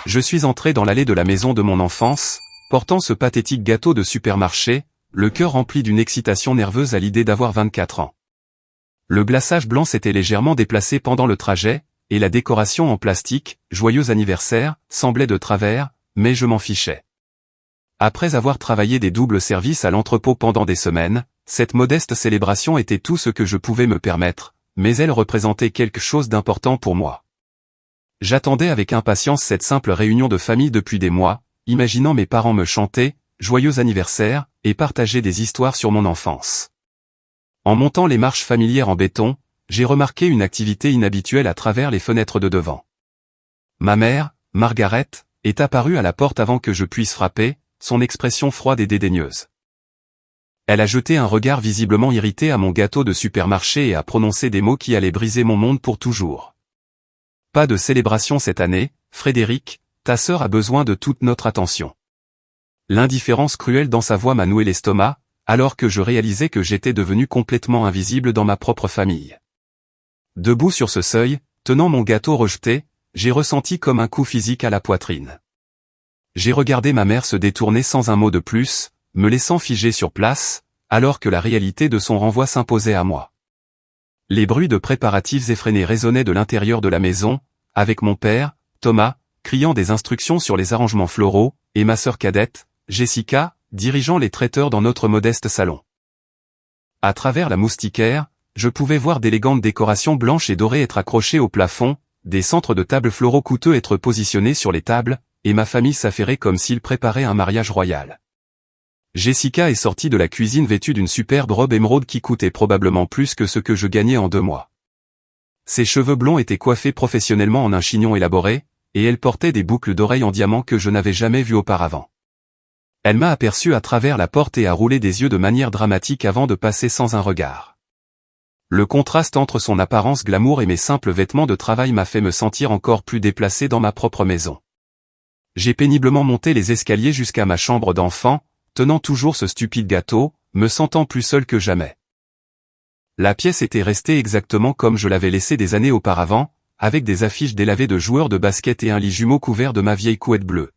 Je suis entré dans l'allée de la maison de mon enfance, portant ce pathétique gâteau de supermarché, le cœur rempli d'une excitation nerveuse à l'idée d'avoir 24 ans. Le glaçage blanc s'était légèrement déplacé pendant le trajet, et la décoration en plastique, joyeux anniversaire, semblait de travers, mais je m'en fichais. Après avoir travaillé des doubles services à l'entrepôt pendant des semaines, cette modeste célébration était tout ce que je pouvais me permettre, mais elle représentait quelque chose d'important pour moi. J'attendais avec impatience cette simple réunion de famille depuis des mois, imaginant mes parents me chanter « Joyeux anniversaire » et partager des histoires sur mon enfance. En montant les marches familières en béton, j'ai remarqué une activité inhabituelle à travers les fenêtres de devant. Ma mère, Margaret, est apparue à la porte avant que je puisse frapper, son expression froide et dédaigneuse. Elle a jeté un regard visiblement irrité à mon gâteau de supermarché et a prononcé des mots qui allaient briser mon monde pour toujours. Pas de célébration cette année, Frédéric, ta sœur a besoin de toute notre attention. L'indifférence cruelle dans sa voix m'a noué l'estomac, alors que je réalisais que j'étais devenu complètement invisible dans ma propre famille. Debout sur ce seuil, tenant mon gâteau rejeté, j'ai ressenti comme un coup physique à la poitrine. J'ai regardé ma mère se détourner sans un mot de plus, me laissant figer sur place, alors que la réalité de son renvoi s'imposait à moi. Les bruits de préparatifs effrénés résonnaient de l'intérieur de la maison, avec mon père, Thomas, criant des instructions sur les arrangements floraux, et ma sœur cadette, Jessica, dirigeant les traiteurs dans notre modeste salon. À travers la moustiquaire, je pouvais voir d'élégantes décorations blanches et dorées être accrochées au plafond, des centres de tables floraux coûteux être positionnés sur les tables, et ma famille s'affairait comme s'il préparait un mariage royal. Jessica est sortie de la cuisine vêtue d'une superbe robe émeraude qui coûtait probablement plus que ce que je gagnais en 2 mois. Ses cheveux blonds étaient coiffés professionnellement en un chignon élaboré, et elle portait des boucles d'oreilles en diamant que je n'avais jamais vues auparavant. Elle m'a aperçu à travers la porte et a roulé des yeux de manière dramatique avant de passer sans un regard. Le contraste entre son apparence glamour et mes simples vêtements de travail m'a fait me sentir encore plus déplacé dans ma propre maison. J'ai péniblement monté les escaliers jusqu'à ma chambre d'enfant, tenant toujours ce stupide gâteau, me sentant plus seul que jamais. La pièce était restée exactement comme je l'avais laissée des années auparavant, avec des affiches délavées de joueurs de basket et un lit jumeau couvert de ma vieille couette bleue.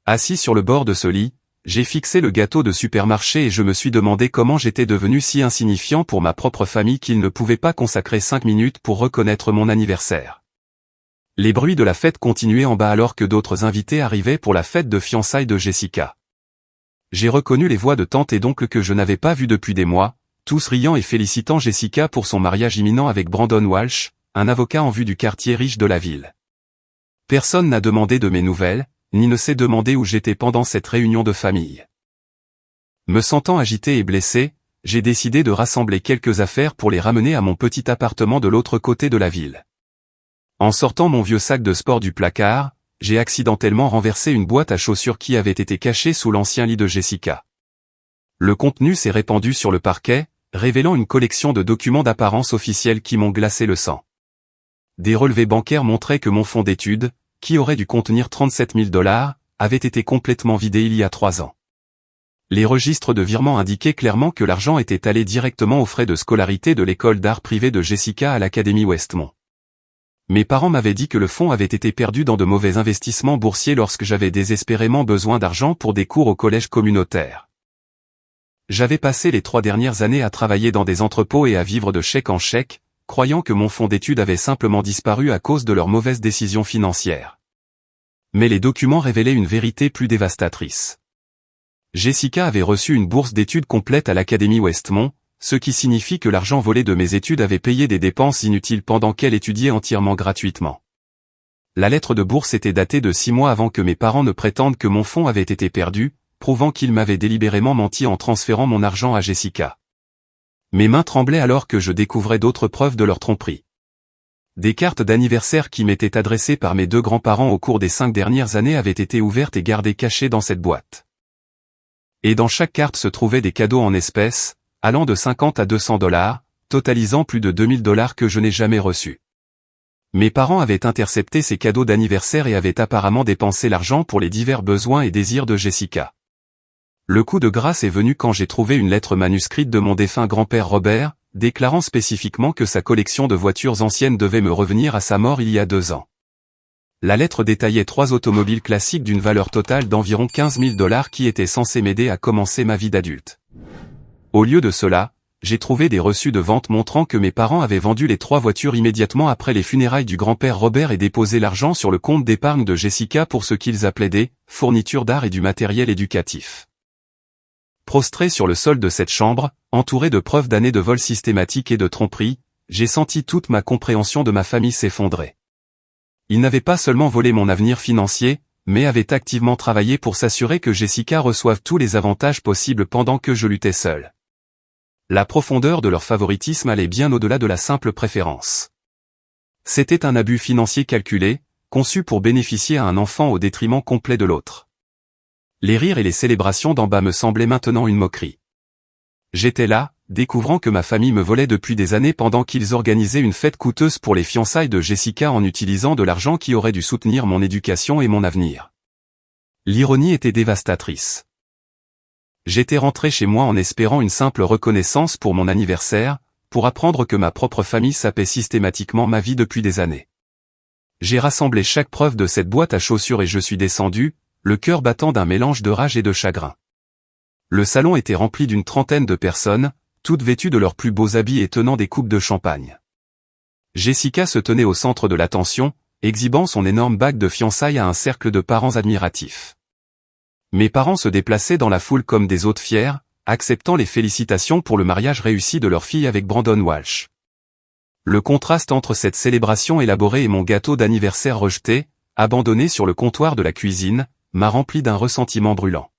Assis sur le bord de ce lit, j'ai fixé le gâteau de supermarché et je me suis demandé comment j'étais devenu si insignifiant pour ma propre famille qu'ils ne pouvaient pas consacrer 5 minutes pour reconnaître mon anniversaire. Les bruits de la fête continuaient en bas alors que d'autres invités arrivaient pour la fête de fiançailles de Jessica. J'ai reconnu les voix de tante et d'oncle que je n'avais pas vues depuis des mois, tous riant et félicitant Jessica pour son mariage imminent avec Brandon Walsh, un avocat en vue du quartier riche de la ville. Personne n'a demandé de mes nouvelles, ni ne s'est demandé où j'étais pendant cette réunion de famille. Me sentant agité et blessé, j'ai décidé de rassembler quelques affaires pour les ramener à mon petit appartement de l'autre côté de la ville. En sortant mon vieux sac de sport du placard, j'ai accidentellement renversé une boîte à chaussures qui avait été cachée sous l'ancien lit de Jessica. Le contenu s'est répandu sur le parquet, révélant une collection de documents d'apparence officielle qui m'ont glacé le sang. Des relevés bancaires montraient que mon fonds d'études, qui aurait dû contenir 37 000 $, avait été complètement vidé il y a 3 ans. Les registres de virement indiquaient clairement que l'argent était allé directement aux frais de scolarité de l'école d'art privée de Jessica à l'Académie Westmont. Mes parents m'avaient dit que le fonds avait été perdu dans de mauvais investissements boursiers lorsque j'avais désespérément besoin d'argent pour des cours au collège communautaire. J'avais passé les 3 dernières années à travailler dans des entrepôts et à vivre de chèque en chèque, croyant que mon fonds d'études avait simplement disparu à cause de leurs mauvaises décisions financières. Mais les documents révélaient une vérité plus dévastatrice. Jessica avait reçu une bourse d'études complète à l'Académie Westmont, ce qui signifie que l'argent volé de mes études avait payé des dépenses inutiles pendant qu'elle étudiait entièrement gratuitement. La lettre de bourse était datée de 6 mois avant que mes parents ne prétendent que mon fonds avait été perdu, prouvant qu'ils m'avaient délibérément menti en transférant mon argent à Jessica. Mes mains tremblaient alors que je découvrais d'autres preuves de leur tromperie. Des cartes d'anniversaire qui m'étaient adressées par mes 2 grands-parents au cours des 5 dernières années avaient été ouvertes et gardées cachées dans cette boîte. Et dans chaque carte se trouvaient des cadeaux en espèces, allant de 50 à 200 $, totalisant plus de 2000 $ que je n'ai jamais reçus. Mes parents avaient intercepté ces cadeaux d'anniversaire et avaient apparemment dépensé l'argent pour les divers besoins et désirs de Jessica. Le coup de grâce est venu quand j'ai trouvé une lettre manuscrite de mon défunt grand-père Robert, déclarant spécifiquement que sa collection de voitures anciennes devait me revenir à sa mort il y a 2 ans. La lettre détaillait 3 automobiles classiques d'une valeur totale d'environ 15 000 $ qui étaient censés m'aider à commencer ma vie d'adulte. Au lieu de cela, j'ai trouvé des reçus de vente montrant que mes parents avaient vendu les 3 voitures immédiatement après les funérailles du grand-père Robert et déposé l'argent sur le compte d'épargne de Jessica pour ce qu'ils appelaient des « fournitures d'art et du matériel éducatif ». Prostré sur le sol de cette chambre, entouré de preuves d'années de vol systématique et de tromperie, j'ai senti toute ma compréhension de ma famille s'effondrer. Ils n'avaient pas seulement volé mon avenir financier, mais avaient activement travaillé pour s'assurer que Jessica reçoive tous les avantages possibles pendant que je luttais seul. La profondeur de leur favoritisme allait bien au-delà de la simple préférence. C'était un abus financier calculé, conçu pour bénéficier à un enfant au détriment complet de l'autre. Les rires et les célébrations d'en bas me semblaient maintenant une moquerie. J'étais là, découvrant que ma famille me volait depuis des années pendant qu'ils organisaient une fête coûteuse pour les fiançailles de Jessica en utilisant de l'argent qui aurait dû soutenir mon éducation et mon avenir. L'ironie était dévastatrice. J'étais rentré chez moi en espérant une simple reconnaissance pour mon anniversaire, pour apprendre que ma propre famille sapait systématiquement ma vie depuis des années. J'ai rassemblé chaque preuve de cette boîte à chaussures et je suis descendu, le cœur battant d'un mélange de rage et de chagrin. Le salon était rempli d'une trentaine de personnes, toutes vêtues de leurs plus beaux habits et tenant des coupes de champagne. Jessica se tenait au centre de l'attention, exhibant son énorme bague de fiançailles à un cercle de parents admiratifs. Mes parents se déplaçaient dans la foule comme des hôtes fiers, acceptant les félicitations pour le mariage réussi de leur fille avec Brandon Walsh. Le contraste entre cette célébration élaborée et mon gâteau d'anniversaire rejeté, abandonné sur le comptoir de la cuisine, m'a rempli d'un ressentiment brûlant.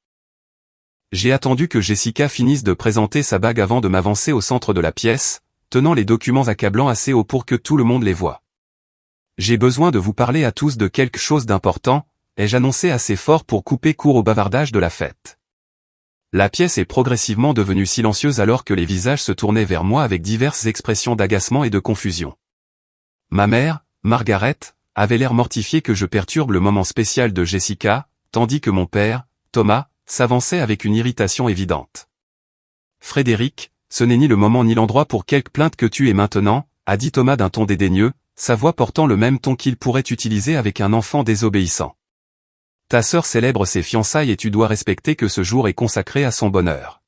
J'ai attendu que Jessica finisse de présenter sa bague avant de m'avancer au centre de la pièce, tenant les documents accablants assez haut pour que tout le monde les voie. J'ai besoin de vous parler à tous de quelque chose d'important, ai-je annoncé assez fort pour couper court au bavardage de la fête. La pièce est progressivement devenue silencieuse alors que les visages se tournaient vers moi avec diverses expressions d'agacement et de confusion. Ma mère, Margaret, avait l'air mortifiée que je perturbe le moment spécial de Jessica, tandis que mon père, Thomas, s'avançait avec une irritation évidente. « Frédéric, ce n'est ni le moment ni l'endroit pour quelque plainte que tu aies maintenant, » a dit Thomas d'un ton dédaigneux, sa voix portant le même ton qu'il pourrait utiliser avec un enfant désobéissant. « Ta sœur célèbre ses fiançailles et tu dois respecter que ce jour est consacré à son bonheur. »«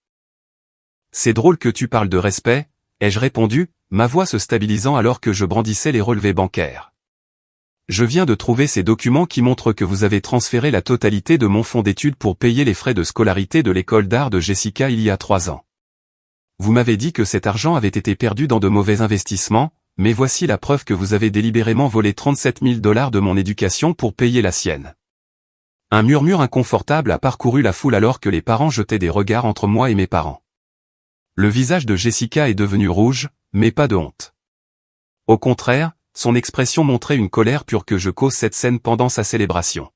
C'est drôle que tu parles de respect, » ai-je répondu, ma voix se stabilisant alors que je brandissais les relevés bancaires. « Je viens de trouver ces documents qui montrent que vous avez transféré la totalité de mon fonds d'études pour payer les frais de scolarité de l'école d'art de Jessica il y a 3 ans. Vous m'avez dit que cet argent avait été perdu dans de mauvais investissements, mais voici la preuve que vous avez délibérément volé 37 000 $ de mon éducation pour payer la sienne. » Un murmure inconfortable a parcouru la foule alors que les parents jetaient des regards entre moi et mes parents. Le visage de Jessica est devenu rouge, mais pas de honte. Au contraire, son expression montrait une colère pure que je cause cette scène pendant sa célébration.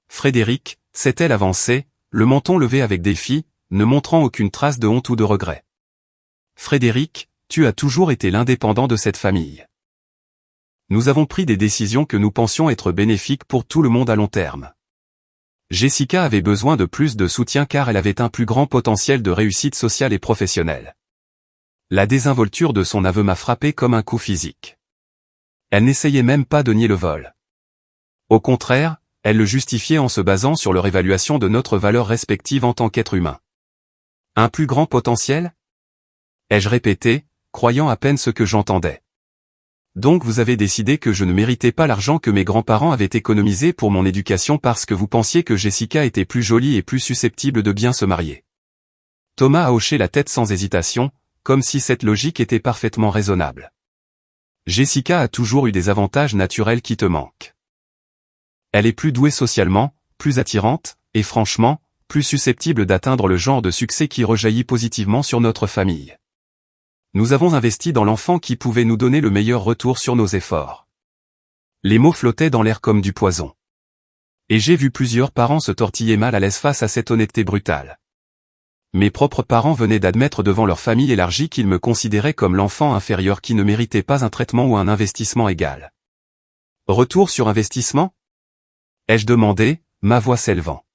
Frédéric, s'est-elle avancée, le menton levé avec défi, ne montrant aucune trace de honte ou de regret. Frédéric, tu as toujours été l'indépendant de cette famille. Nous avons pris des décisions que nous pensions être bénéfiques pour tout le monde à long terme. Jessica avait besoin de plus de soutien car elle avait un plus grand potentiel de réussite sociale et professionnelle. La désinvolture de son aveu m'a frappé comme un coup physique. Elle n'essayait même pas de nier le vol. Au contraire, elle le justifiait en se basant sur leur évaluation de notre valeur respective en tant qu'être humain. Un plus grand potentiel ? Ai-je répété, croyant à peine ce que j'entendais. Donc vous avez décidé que je ne méritais pas l'argent que mes grands-parents avaient économisé pour mon éducation parce que vous pensiez que Jessica était plus jolie et plus susceptible de bien se marier. Thomas a hoché la tête sans hésitation, comme si cette logique était parfaitement raisonnable. Jessica a toujours eu des avantages naturels qui te manquent. Elle est plus douée socialement, plus attirante, et franchement, plus susceptible d'atteindre le genre de succès qui rejaillit positivement sur notre famille. Nous avons investi dans l'enfant qui pouvait nous donner le meilleur retour sur nos efforts. Les mots flottaient dans l'air comme du poison. Et j'ai vu plusieurs parents se tortiller mal à l'aise face à cette honnêteté brutale. Mes propres parents venaient d'admettre devant leur famille élargie qu'ils me considéraient comme l'enfant inférieur qui ne méritait pas un traitement ou un investissement égal. Retour sur investissement ? Ai-je demandé, ma voix s'élevant.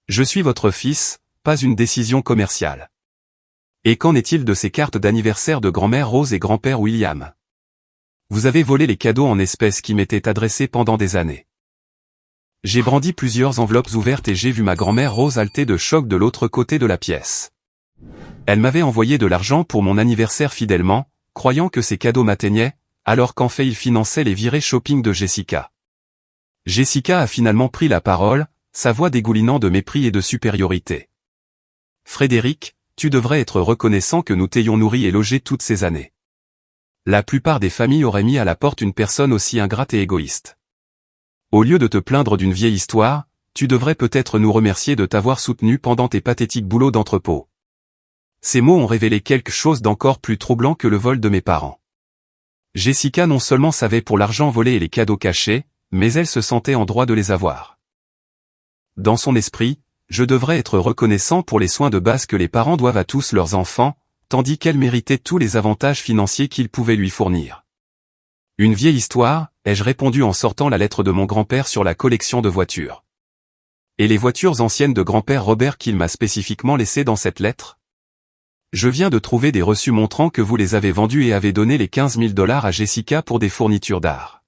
Je suis votre fils, pas une décision commerciale. Et qu'en est-il de ces cartes d'anniversaire de grand-mère Rose et grand-père William ? Vous avez volé les cadeaux en espèces qui m'étaient adressés pendant des années. J'ai brandi plusieurs enveloppes ouvertes et j'ai vu ma grand-mère Rose halter de choc de l'autre côté de la pièce. Elle m'avait envoyé de l'argent pour mon anniversaire fidèlement, croyant que ces cadeaux m'atteignaient, alors qu'en fait ils finançaient les virées shopping de Jessica. Jessica a finalement pris la parole, sa voix dégoulinant de mépris et de supériorité. Frédéric, tu devrais être reconnaissant que nous t'ayons nourri et logé toutes ces années. La plupart des familles auraient mis à la porte une personne aussi ingrate et égoïste. Au lieu de te plaindre d'une vieille histoire, tu devrais peut-être nous remercier de t'avoir soutenu pendant tes pathétiques boulots d'entrepôt. Ces mots ont révélé quelque chose d'encore plus troublant que le vol de mes parents. Jessica non seulement savait pour l'argent volé et les cadeaux cachés, mais elle se sentait en droit de les avoir. Dans son esprit, je devrais être reconnaissant pour les soins de base que les parents doivent à tous leurs enfants, tandis qu'elle méritait tous les avantages financiers qu'ils pouvaient lui fournir. Une vieille histoire, ai-je répondu en sortant la lettre de mon grand-père sur la collection de voitures. Et les voitures anciennes de grand-père Robert qu'il m'a spécifiquement laissées dans cette lettre? Je viens de trouver des reçus montrant que vous les avez vendus et avez donné les 15 000 $ à Jessica pour des fournitures d'art.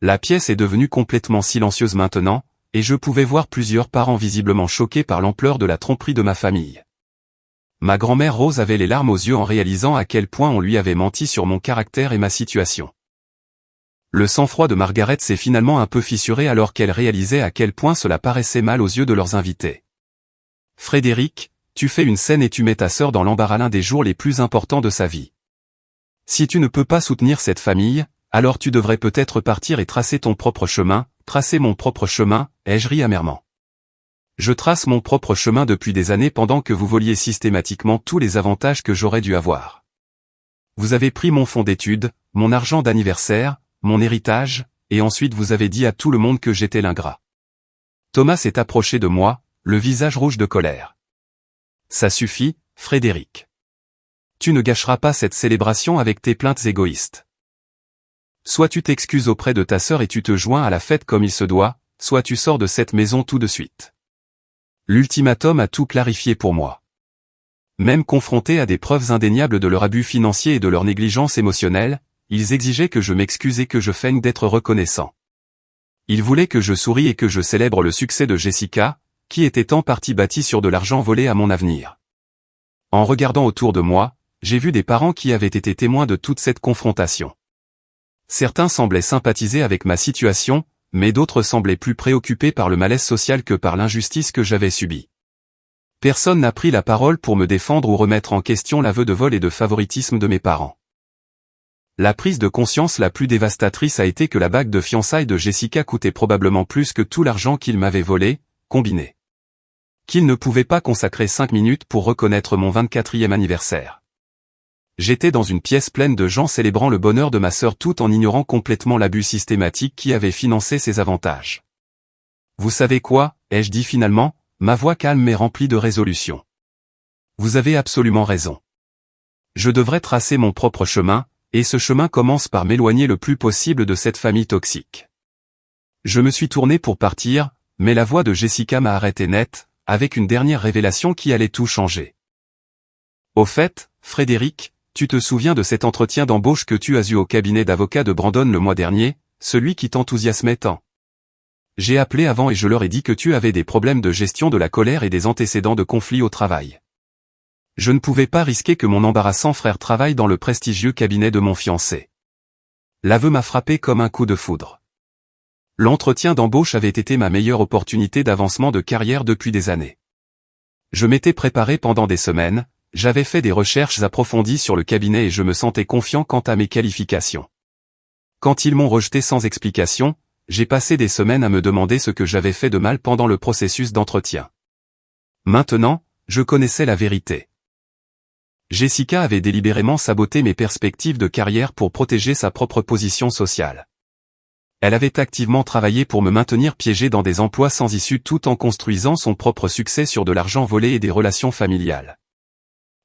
La pièce est devenue complètement silencieuse maintenant, et je pouvais voir plusieurs parents visiblement choqués par l'ampleur de la tromperie de ma famille. Ma grand-mère Rose avait les larmes aux yeux en réalisant à quel point on lui avait menti sur mon caractère et ma situation. Le sang-froid de Margaret s'est finalement un peu fissuré alors qu'elle réalisait à quel point cela paraissait mal aux yeux de leurs invités. Frédéric, tu fais une scène et tu mets ta sœur dans l'embarras l'un des jours les plus importants de sa vie. Si tu ne peux pas soutenir cette famille, alors tu devrais peut-être partir et tracer ton propre chemin, tracer mon propre chemin, ai-je ri amèrement. Je trace mon propre chemin depuis des années pendant que vous voliez systématiquement tous les avantages que j'aurais dû avoir. Vous avez pris mon fonds d'études, mon argent d'anniversaire, mon héritage, et ensuite vous avez dit à tout le monde que j'étais l'ingrat. Thomas s'est approché de moi, le visage rouge de colère. Ça suffit, Frédéric. Tu ne gâcheras pas cette célébration avec tes plaintes égoïstes. Soit tu t'excuses auprès de ta sœur et tu te joins à la fête comme il se doit, soit tu sors de cette maison tout de suite. L'ultimatum a tout clarifié pour moi. Même confrontés à des preuves indéniables de leur abus financier et de leur négligence émotionnelle, ils exigeaient que je m'excuse et que je feigne d'être reconnaissant. Ils voulaient que je sourie et que je célèbre le succès de Jessica, qui était en partie bâti sur de l'argent volé à mon avenir. En regardant autour de moi, j'ai vu des parents qui avaient été témoins de toute cette confrontation. Certains semblaient sympathiser avec ma situation, mais d'autres semblaient plus préoccupés par le malaise social que par l'injustice que j'avais subie. Personne n'a pris la parole pour me défendre ou remettre en question l'aveu de vol et de favoritisme de mes parents. La prise de conscience la plus dévastatrice a été que la bague de fiançailles de Jessica coûtait probablement plus que tout l'argent qu'il m'avait volé, combiné. Qu'il ne pouvait pas consacrer 5 minutes pour reconnaître mon 24e anniversaire. J'étais dans une pièce pleine de gens célébrant le bonheur de ma sœur tout en ignorant complètement l'abus systématique qui avait financé ses avantages. Vous savez quoi, ai-je dit finalement, ma voix calme mais remplie de résolution. Vous avez absolument raison. Je devrais tracer mon propre chemin, et ce chemin commence par m'éloigner le plus possible de cette famille toxique. Je me suis tourné pour partir, mais la voix de Jessica m'a arrêté net, avec une dernière révélation qui allait tout changer. Au fait, Frédéric, tu te souviens de cet entretien d'embauche que tu as eu au cabinet d'avocat de Brandon le mois dernier, celui qui t'enthousiasmait tant. J'ai appelé avant et je leur ai dit que tu avais des problèmes de gestion de la colère et des antécédents de conflits au travail. Je ne pouvais pas risquer que mon embarrassant frère travaille dans le prestigieux cabinet de mon fiancé. L'aveu m'a frappé comme un coup de foudre. L'entretien d'embauche avait été ma meilleure opportunité d'avancement de carrière depuis des années. Je m'étais préparé pendant des semaines, j'avais fait des recherches approfondies sur le cabinet et je me sentais confiant quant à mes qualifications. Quand ils m'ont rejeté sans explication, j'ai passé des semaines à me demander ce que j'avais fait de mal pendant le processus d'entretien. Maintenant, je connaissais la vérité. Jessica avait délibérément saboté mes perspectives de carrière pour protéger sa propre position sociale. Elle avait activement travaillé pour me maintenir piégé dans des emplois sans issue tout en construisant son propre succès sur de l'argent volé et des relations familiales.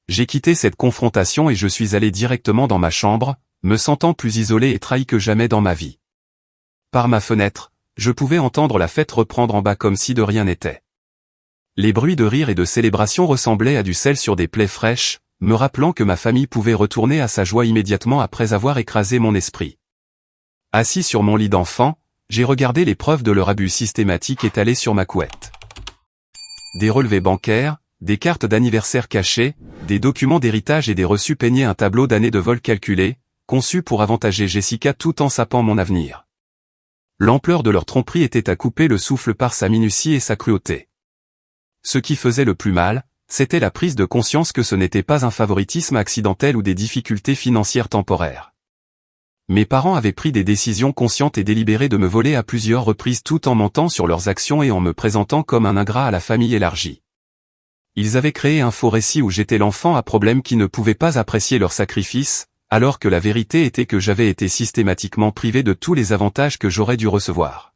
J'ai quitté cette confrontation et je suis allé directement dans ma chambre, me sentant plus isolé et trahi que jamais dans ma vie. Par ma fenêtre, je pouvais entendre la fête reprendre en bas comme si de rien n'était. Les bruits de rire et de célébration ressemblaient à du sel sur des plaies fraîches, me rappelant que ma famille pouvait retourner à sa joie immédiatement après avoir écrasé mon esprit. Assis sur mon lit d'enfant, j'ai regardé les preuves de leur abus systématique étalées sur ma couette. Des relevés bancaires, des cartes d'anniversaire cachées, des documents d'héritage et des reçus peignaient un tableau d'années de vol calculé, conçu pour avantager Jessica tout en sapant mon avenir. L'ampleur de leur tromperie était à couper le souffle par sa minutie et sa cruauté. Ce qui faisait le plus mal, c'était la prise de conscience que ce n'était pas un favoritisme accidentel ou des difficultés financières temporaires. Mes parents avaient pris des décisions conscientes et délibérées de me voler à plusieurs reprises tout en mentant sur leurs actions et en me présentant comme un ingrat à la famille élargie. Ils avaient créé un faux récit où j'étais l'enfant à problème qui ne pouvait pas apprécier leurs sacrifices, alors que la vérité était que j'avais été systématiquement privé de tous les avantages que j'aurais dû recevoir.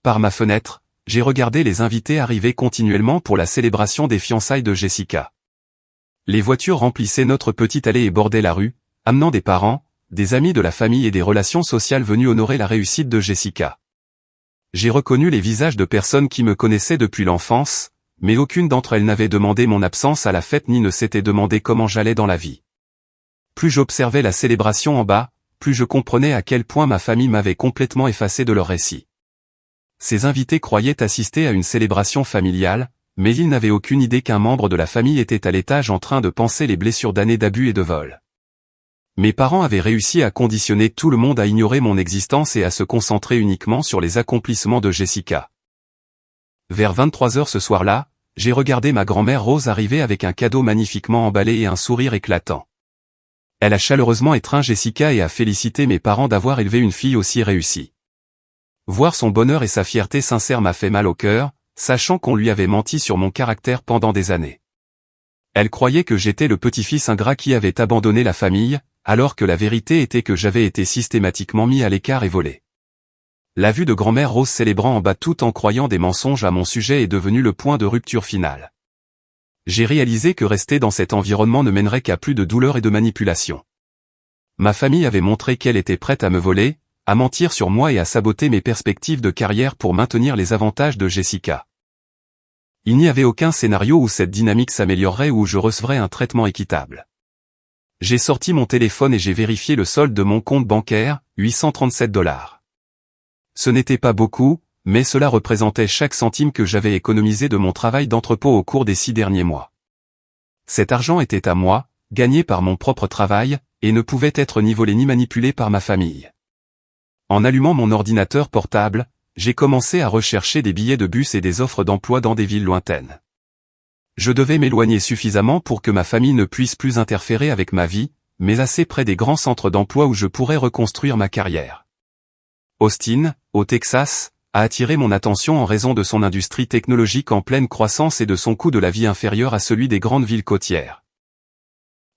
Par ma fenêtre, j'ai regardé les invités arriver continuellement pour la célébration des fiançailles de Jessica. Les voitures remplissaient notre petite allée et bordaient la rue, amenant des parents, des amis de la famille et des relations sociales venus honorer la réussite de Jessica. J'ai reconnu les visages de personnes qui me connaissaient depuis l'enfance, mais aucune d'entre elles n'avait demandé mon absence à la fête ni ne s'était demandé comment j'allais dans la vie. Plus j'observais la célébration en bas, plus je comprenais à quel point ma famille m'avait complètement effacé de leur récit. Ces invités croyaient assister à une célébration familiale, mais ils n'avaient aucune idée qu'un membre de la famille était à l'étage en train de panser les blessures d'années d'abus et de vol. Mes parents avaient réussi à conditionner tout le monde à ignorer mon existence et à se concentrer uniquement sur les accomplissements de Jessica. Vers 23 heures ce soir-là, j'ai regardé ma grand-mère Rose arriver avec un cadeau magnifiquement emballé et un sourire éclatant. Elle a chaleureusement étreint Jessica et a félicité mes parents d'avoir élevé une fille aussi réussie. Voir son bonheur et sa fierté sincère m'a fait mal au cœur, sachant qu'on lui avait menti sur mon caractère pendant des années. Elle croyait que j'étais le petit-fils ingrat qui avait abandonné la famille, alors que la vérité était que j'avais été systématiquement mis à l'écart et volé. La vue de grand-mère Rose célébrant en bas tout en croyant des mensonges à mon sujet est devenue le point de rupture finale. J'ai réalisé que rester dans cet environnement ne mènerait qu'à plus de douleur et de manipulation. Ma famille avait montré qu'elle était prête à me voler, à mentir sur moi et à saboter mes perspectives de carrière pour maintenir les avantages de Jessica. Il n'y avait aucun scénario où cette dynamique s'améliorerait ou où je recevrais un traitement équitable. J'ai sorti mon téléphone et j'ai vérifié le solde de mon compte bancaire, $837. Ce n'était pas beaucoup, mais cela représentait chaque centime que j'avais économisé de mon travail d'entrepôt au cours des 6 derniers mois. Cet argent était à moi, gagné par mon propre travail, et ne pouvait être ni volé ni manipulé par ma famille. En allumant mon ordinateur portable, j'ai commencé à rechercher des billets de bus et des offres d'emploi dans des villes lointaines. Je devais m'éloigner suffisamment pour que ma famille ne puisse plus interférer avec ma vie, mais assez près des grands centres d'emploi où je pourrais reconstruire ma carrière. Austin, au Texas, a attiré mon attention en raison de son industrie technologique en pleine croissance et de son coût de la vie inférieur à celui des grandes villes côtières.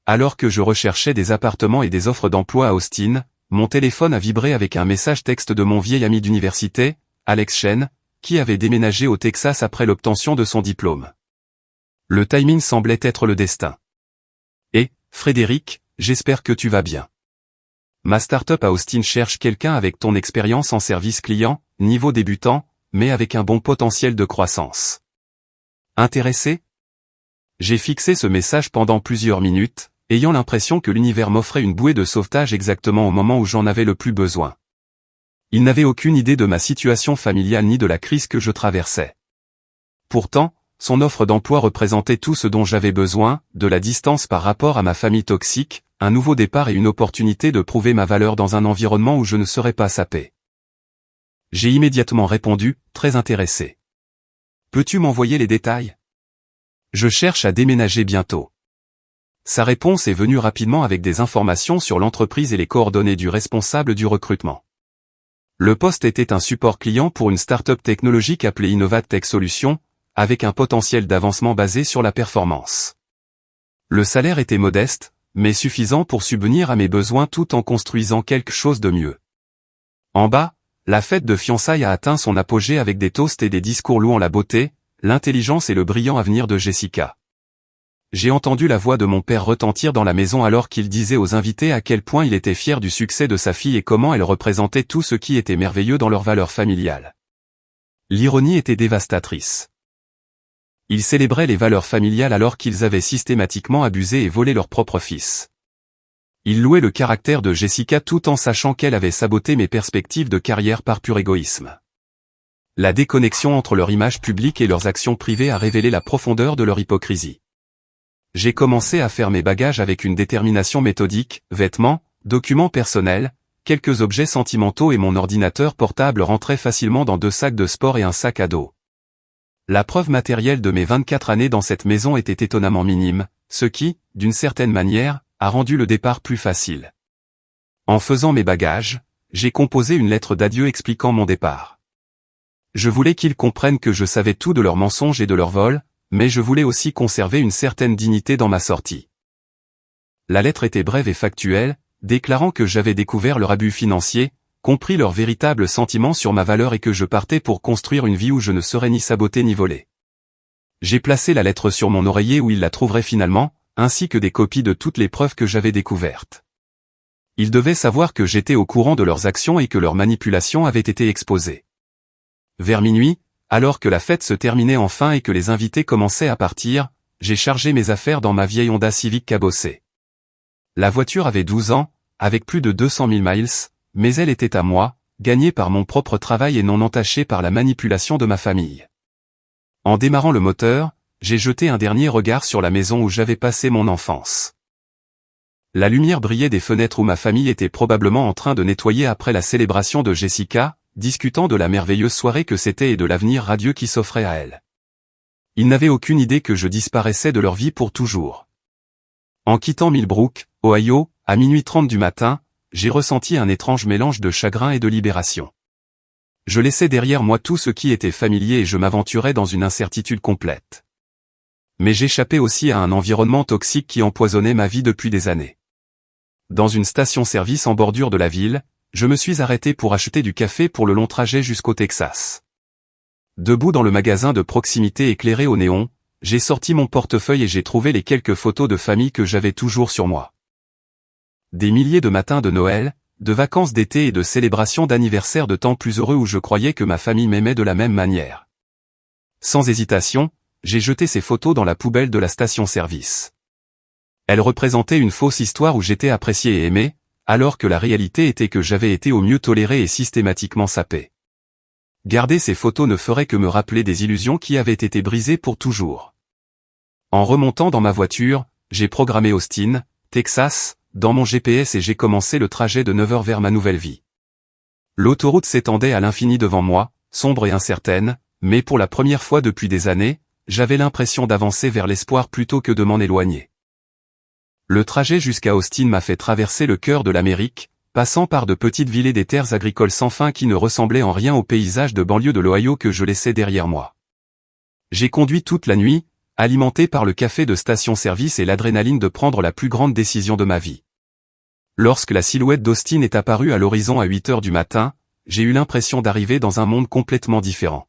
Alors que je recherchais des appartements et des offres d'emploi à Austin, mon téléphone a vibré avec un message texte de mon vieil ami d'université, Alex Chen, qui avait déménagé au Texas après l'obtention de son diplôme. Le timing semblait être le destin. Et, Frédéric, j'espère que tu vas bien. Ma start-up à Austin cherche quelqu'un avec ton expérience en service client, niveau débutant, mais avec un bon potentiel de croissance. Intéressé? J'ai fixé ce message pendant plusieurs minutes, ayant l'impression que l'univers m'offrait une bouée de sauvetage exactement au moment où j'en avais le plus besoin. Il n'avait aucune idée de ma situation familiale ni de la crise que je traversais. Pourtant, son offre d'emploi représentait tout ce dont j'avais besoin, de la distance par rapport à ma famille toxique, un nouveau départ et une opportunité de prouver ma valeur dans un environnement où je ne serais pas sapé. J'ai immédiatement répondu, très intéressé. Peux-tu m'envoyer les détails? Je cherche à déménager bientôt. Sa réponse est venue rapidement avec des informations sur l'entreprise et les coordonnées du responsable du recrutement. Le poste était un support client pour une start-up technologique appelée Innovat Tech Solutions, avec un potentiel d'avancement basé sur la performance. Le salaire était modeste, mais suffisant pour subvenir à mes besoins tout en construisant quelque chose de mieux. En bas, la fête de fiançailles a atteint son apogée avec des toasts et des discours louant la beauté, l'intelligence et le brillant avenir de Jessica. J'ai entendu la voix de mon père retentir dans la maison alors qu'il disait aux invités à quel point il était fier du succès de sa fille et comment elle représentait tout ce qui était merveilleux dans leurs valeurs familiales. L'ironie était dévastatrice. Ils célébraient les valeurs familiales alors qu'ils avaient systématiquement abusé et volé leur propre fils. Il louait le caractère de Jessica tout en sachant qu'elle avait saboté mes perspectives de carrière par pur égoïsme. La déconnexion entre leur image publique et leurs actions privées a révélé la profondeur de leur hypocrisie. J'ai commencé à faire mes bagages avec une détermination méthodique, vêtements, documents personnels, quelques objets sentimentaux et mon ordinateur portable rentraient facilement dans 2 sacs de sport et un sac à dos. La preuve matérielle de mes 24 années dans cette maison était étonnamment minime, ce qui, d'une certaine manière, a rendu le départ plus facile. En faisant mes bagages, j'ai composé une lettre d'adieu expliquant mon départ. Je voulais qu'ils comprennent que je savais tout de leurs mensonges et de leurs vols, mais je voulais aussi conserver une certaine dignité dans ma sortie. La lettre était brève et factuelle, déclarant que j'avais découvert leur abus financier, compris leurs véritables sentiments sur ma valeur et que je partais pour construire une vie où je ne serais ni saboté ni volé. J'ai placé la lettre sur mon oreiller où ils la trouveraient finalement, ainsi que des copies de toutes les preuves que j'avais découvertes. Ils devaient savoir que j'étais au courant de leurs actions et que leurs manipulations avaient été exposées. Vers minuit, alors que la fête se terminait enfin et que les invités commençaient à partir, j'ai chargé mes affaires dans ma vieille Honda Civic cabossée. La voiture avait 12 ans, avec plus de 200 000 miles, mais elle était à moi, gagnée par mon propre travail et non entachée par la manipulation de ma famille. En démarrant le moteur, j'ai jeté un dernier regard sur la maison où j'avais passé mon enfance. La lumière brillait des fenêtres où ma famille était probablement en train de nettoyer après la célébration de Jessica, discutant de la merveilleuse soirée que c'était et de l'avenir radieux qui s'offrait à elle. Ils n'avaient aucune idée que je disparaissais de leur vie pour toujours. En quittant Millbrook, Ohio, à minuit 30 du matin, j'ai ressenti un étrange mélange de chagrin et de libération. Je laissais derrière moi tout ce qui était familier et je m'aventurais dans une incertitude complète. Mais j'échappais aussi à un environnement toxique qui empoisonnait ma vie depuis des années. Dans une station-service en bordure de la ville, je me suis arrêté pour acheter du café pour le long trajet jusqu'au Texas. Debout dans le magasin de proximité éclairé au néon, j'ai sorti mon portefeuille et j'ai trouvé les quelques photos de famille que j'avais toujours sur moi. Des milliers de matins de Noël, de vacances d'été et de célébrations d'anniversaire de temps plus heureux où je croyais que ma famille m'aimait de la même manière. Sans hésitation, j'ai jeté ces photos dans la poubelle de la station-service. Elles représentaient une fausse histoire où j'étais apprécié et aimé, alors que la réalité était que j'avais été au mieux toléré et systématiquement sapé. Garder ces photos ne ferait que me rappeler des illusions qui avaient été brisées pour toujours. En remontant dans ma voiture, j'ai programmé Austin, Texas, dans mon GPS et j'ai commencé le trajet de 9 heures vers ma nouvelle vie. L'autoroute s'étendait à l'infini devant moi, sombre et incertaine, mais pour la première fois depuis des années, j'avais l'impression d'avancer vers l'espoir plutôt que de m'en éloigner. Le trajet jusqu'à Austin m'a fait traverser le cœur de l'Amérique, passant par de petites villes et des terres agricoles sans fin qui ne ressemblaient en rien aux paysages de banlieue de l'Ohio que je laissais derrière moi. J'ai conduit toute la nuit, alimenté par le café de station-service et l'adrénaline de prendre la plus grande décision de ma vie. Lorsque la silhouette d'Austin est apparue à l'horizon à 8 heures du matin, j'ai eu l'impression d'arriver dans un monde complètement différent.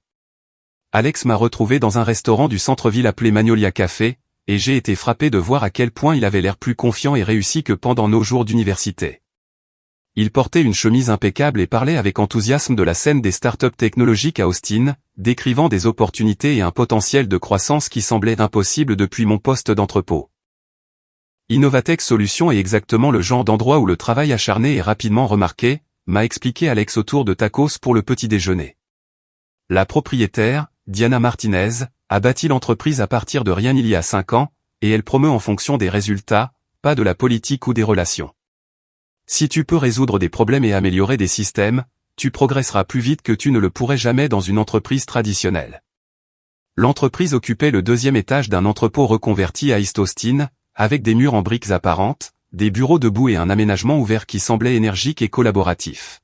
Alex m'a retrouvé dans un restaurant du centre-ville appelé Magnolia Café, et j'ai été frappé de voir à quel point il avait l'air plus confiant et réussi que pendant nos jours d'université. Il portait une chemise impeccable et parlait avec enthousiasme de la scène des startups technologiques à Austin, décrivant des opportunités et un potentiel de croissance qui semblait impossible depuis mon poste d'entrepôt. Innovatech Solutions est exactement le genre d'endroit où le travail acharné est rapidement remarqué, m'a expliqué Alex autour de tacos pour le petit déjeuner. La propriétaire, Diana Martinez, a bâti l'entreprise à partir de rien il y a 5 ans, et elle promeut en fonction des résultats, pas de la politique ou des relations. Si tu peux résoudre des problèmes et améliorer des systèmes, tu progresseras plus vite que tu ne le pourrais jamais dans une entreprise traditionnelle. L'entreprise occupait le 2e étage d'un entrepôt reconverti à East Austin, avec des murs en briques apparentes, des bureaux debout et un aménagement ouvert qui semblait énergique et collaboratif.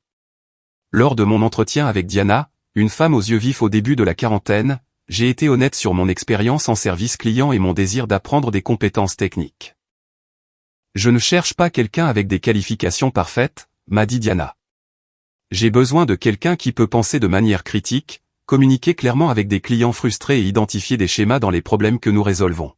Lors de mon entretien avec Diana, une femme aux yeux vifs au début de la quarantaine, j'ai été honnête sur mon expérience en service client et mon désir d'apprendre des compétences techniques. Je ne cherche pas quelqu'un avec des qualifications parfaites, m'a dit Diana. J'ai besoin de quelqu'un qui peut penser de manière critique, communiquer clairement avec des clients frustrés et identifier des schémas dans les problèmes que nous résolvons.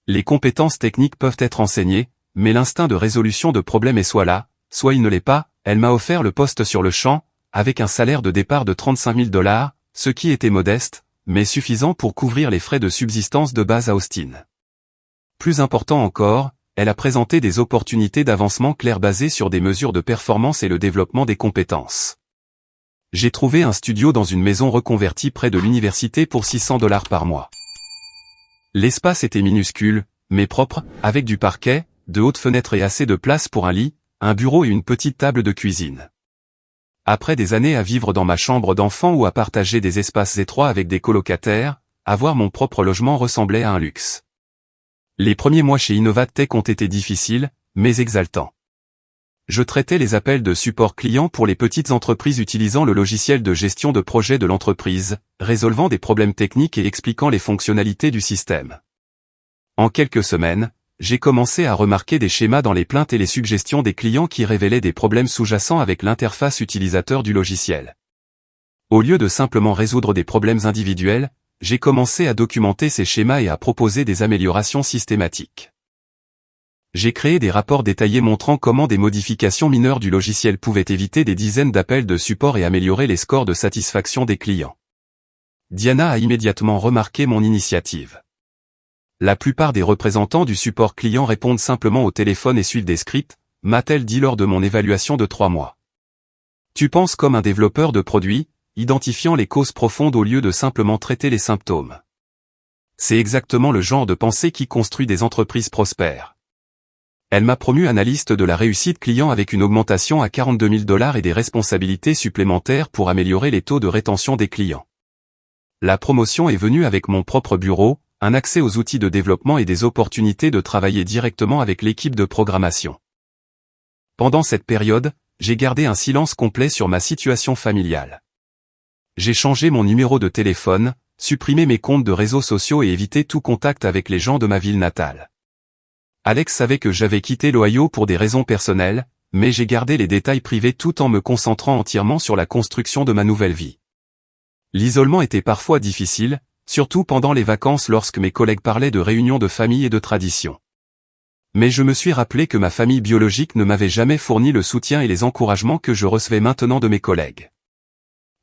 Les compétences techniques peuvent être enseignées, mais l'instinct de résolution de problèmes est soit là, soit il ne l'est pas. Elle m'a offert le poste sur le champ, avec un salaire de départ de $35 000, ce qui était modeste, mais suffisant pour couvrir les frais de subsistance de base à Austin. Plus important encore, elle a présenté des opportunités d'avancement claires basées sur des mesures de performance et le développement des compétences. J'ai trouvé un studio dans une maison reconvertie près de l'université pour $600 par mois. L'espace était minuscule, mais propre, avec du parquet, de hautes fenêtres et assez de place pour un lit, un bureau et une petite table de cuisine. Après des années à vivre dans ma chambre d'enfant ou à partager des espaces étroits avec des colocataires, avoir mon propre logement ressemblait à un luxe. Les premiers mois chez Innovatech ont été difficiles, mais exaltants. Je traitais les appels de support client pour les petites entreprises utilisant le logiciel de gestion de projet de l'entreprise, résolvant des problèmes techniques et expliquant les fonctionnalités du système. En quelques semaines, j'ai commencé à remarquer des schémas dans les plaintes et les suggestions des clients qui révélaient des problèmes sous-jacents avec l'interface utilisateur du logiciel. Au lieu de simplement résoudre des problèmes individuels, j'ai commencé à documenter ces schémas et à proposer des améliorations systématiques. J'ai créé des rapports détaillés montrant comment des modifications mineures du logiciel pouvaient éviter des dizaines d'appels de support et améliorer les scores de satisfaction des clients. Diana a immédiatement remarqué mon initiative. La plupart des représentants du support client répondent simplement au téléphone et suivent des scripts, m'a-t-elle dit lors de mon évaluation de 3 mois. Tu penses comme un développeur de produits, identifiant les causes profondes au lieu de simplement traiter les symptômes. C'est exactement le genre de pensée qui construit des entreprises prospères. Elle m'a promu analyste de la réussite client avec une augmentation à $42 000 et des responsabilités supplémentaires pour améliorer les taux de rétention des clients. La promotion est venue avec mon propre bureau, un accès aux outils de développement et des opportunités de travailler directement avec l'équipe de programmation. Pendant cette période, j'ai gardé un silence complet sur ma situation familiale. J'ai changé mon numéro de téléphone, supprimé mes comptes de réseaux sociaux et évité tout contact avec les gens de ma ville natale. Alex savait que j'avais quitté l'Ohio pour des raisons personnelles, mais j'ai gardé les détails privés tout en me concentrant entièrement sur la construction de ma nouvelle vie. L'isolement était parfois difficile, surtout pendant les vacances lorsque mes collègues parlaient de réunions de famille et de traditions. Mais je me suis rappelé que ma famille biologique ne m'avait jamais fourni le soutien et les encouragements que je recevais maintenant de mes collègues.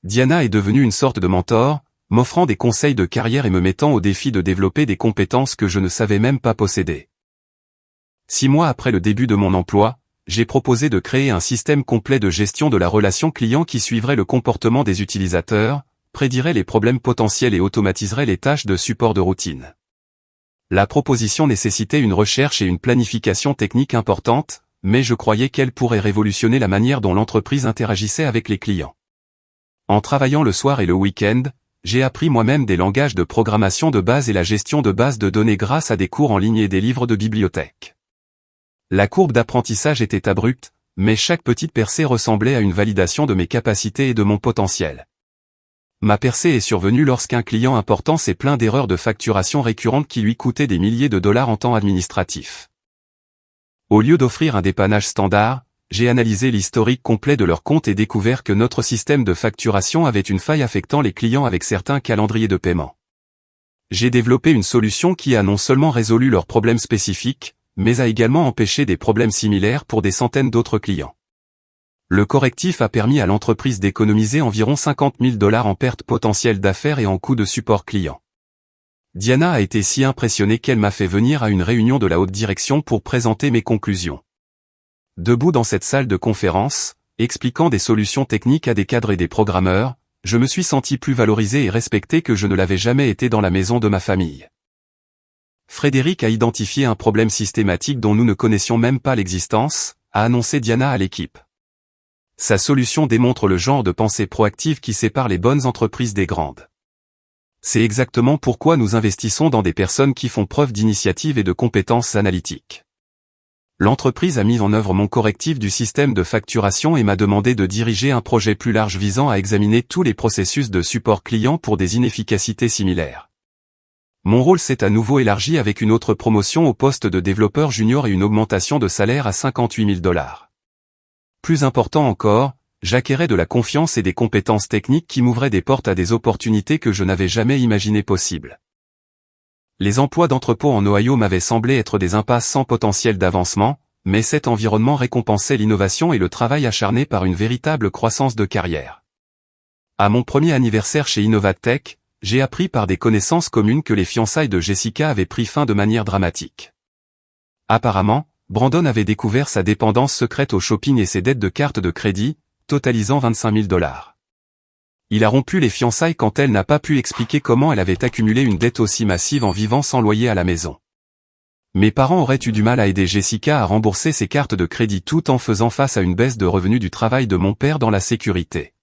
Diana est devenue une sorte de mentor, m'offrant des conseils de carrière et me mettant au défi de développer des compétences que je ne savais même pas posséder. 6 mois après le début de mon emploi, j'ai proposé de créer un système complet de gestion de la relation client qui suivrait le comportement des utilisateurs, prédirait les problèmes potentiels et automatiserait les tâches de support de routine. La proposition nécessitait une recherche et une planification technique importante, mais je croyais qu'elle pourrait révolutionner la manière dont l'entreprise interagissait avec les clients. En travaillant le soir et le week-end, j'ai appris moi-même des langages de programmation de base et la gestion de bases de données grâce à des cours en ligne et des livres de bibliothèque. La courbe d'apprentissage était abrupte, mais chaque petite percée ressemblait à une validation de mes capacités et de mon potentiel. Ma percée est survenue lorsqu'un client important s'est plaint d'erreurs de facturation récurrentes qui lui coûtaient des milliers de dollars en temps administratif. Au lieu d'offrir un dépannage standard, j'ai analysé l'historique complet de leur compte et découvert que notre système de facturation avait une faille affectant les clients avec certains calendriers de paiement. J'ai développé une solution qui a non seulement résolu leurs problèmes spécifiques, mais a également empêché des problèmes similaires pour des centaines d'autres clients. Le correctif a permis à l'entreprise d'économiser environ $50 000 en pertes potentielles d'affaires et en coûts de support client. Diana a été si impressionnée qu'elle m'a fait venir à une réunion de la haute direction pour présenter mes conclusions. Debout dans cette salle de conférence, expliquant des solutions techniques à des cadres et des programmeurs, je me suis senti plus valorisé et respecté que je ne l'avais jamais été dans la maison de ma famille. Frédéric a identifié un problème systématique dont nous ne connaissions même pas l'existence, a annoncé Diana à l'équipe. Sa solution démontre le genre de pensée proactive qui sépare les bonnes entreprises des grandes. C'est exactement pourquoi nous investissons dans des personnes qui font preuve d'initiative et de compétences analytiques. L'entreprise a mis en œuvre mon correctif du système de facturation et m'a demandé de diriger un projet plus large visant à examiner tous les processus de support client pour des inefficacités similaires. Mon rôle s'est à nouveau élargi avec une autre promotion au poste de développeur junior et une augmentation de salaire à $58 000. Plus important encore, j'acquérais de la confiance et des compétences techniques qui m'ouvraient des portes à des opportunités que je n'avais jamais imaginées possibles. Les emplois d'entrepôt en Ohio m'avaient semblé être des impasses sans potentiel d'avancement, mais cet environnement récompensait l'innovation et le travail acharné par une véritable croissance de carrière. À mon premier anniversaire chez Innovatech, j'ai appris par des connaissances communes que les fiançailles de Jessica avaient pris fin de manière dramatique. Apparemment, Brandon avait découvert sa dépendance secrète au shopping et ses dettes de carte de crédit, totalisant 25 000 $. Il a rompu les fiançailles quand elle n'a pas pu expliquer comment elle avait accumulé une dette aussi massive en vivant sans loyer à la maison. Mes parents auraient eu du mal à aider Jessica à rembourser ses cartes de crédit tout en faisant face à une baisse de revenus du travail de mon père dans la sécurité.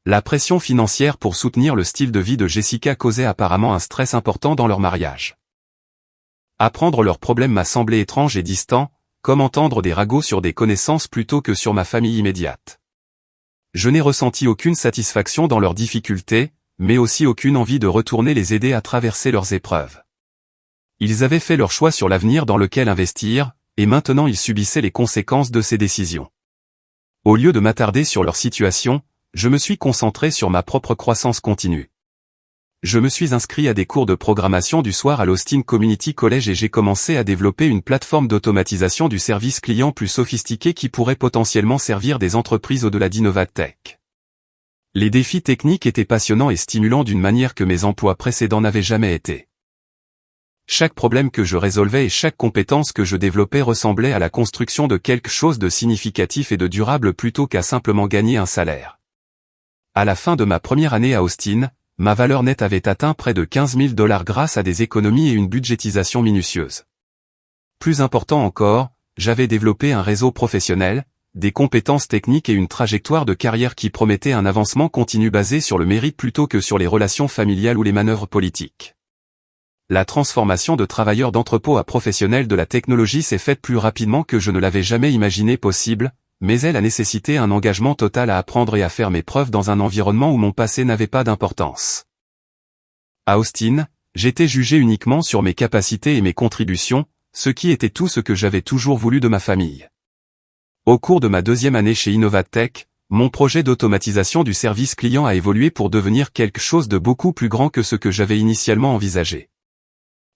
La pression financière pour soutenir le style de vie de Jessica causait apparemment un stress important dans leur mariage. Apprendre leurs problèmes m'a semblé étrange et distant, comme entendre des ragots sur des connaissances plutôt que sur ma famille immédiate. Je n'ai ressenti aucune satisfaction dans leurs difficultés, mais aussi aucune envie de retourner les aider à traverser leurs épreuves. Ils avaient fait leur choix sur l'avenir dans lequel investir, et maintenant ils subissaient les conséquences de ces décisions. Au lieu de m'attarder sur leur situation, je me suis concentré sur ma propre croissance continue. Je me suis inscrit à des cours de programmation du soir à l'Austin Community College et j'ai commencé à développer une plateforme d'automatisation du service client plus sophistiquée qui pourrait potentiellement servir des entreprises au-delà d'Innovatech. Les défis techniques étaient passionnants et stimulants d'une manière que mes emplois précédents n'avaient jamais été. Chaque problème que je résolvais et chaque compétence que je développais ressemblait à la construction de quelque chose de significatif et de durable plutôt qu'à simplement gagner un salaire. À la fin de ma première année à Austin, ma valeur nette avait atteint près de 15 000 $ grâce à des économies et une budgétisation minutieuse. Plus important encore, j'avais développé un réseau professionnel, des compétences techniques et une trajectoire de carrière qui promettait un avancement continu basé sur le mérite plutôt que sur les relations familiales ou les manœuvres politiques. La transformation de travailleur d'entrepôt à professionnel de la technologie s'est faite plus rapidement que je ne l'avais jamais imaginé possible, mais elle a nécessité un engagement total à apprendre et à faire mes preuves dans un environnement où mon passé n'avait pas d'importance. À Austin, j'étais jugé uniquement sur mes capacités et mes contributions, ce qui était tout ce que j'avais toujours voulu de ma famille. Au cours de ma deuxième année chez Innovatech, mon projet d'automatisation du service client a évolué pour devenir quelque chose de beaucoup plus grand que ce que j'avais initialement envisagé.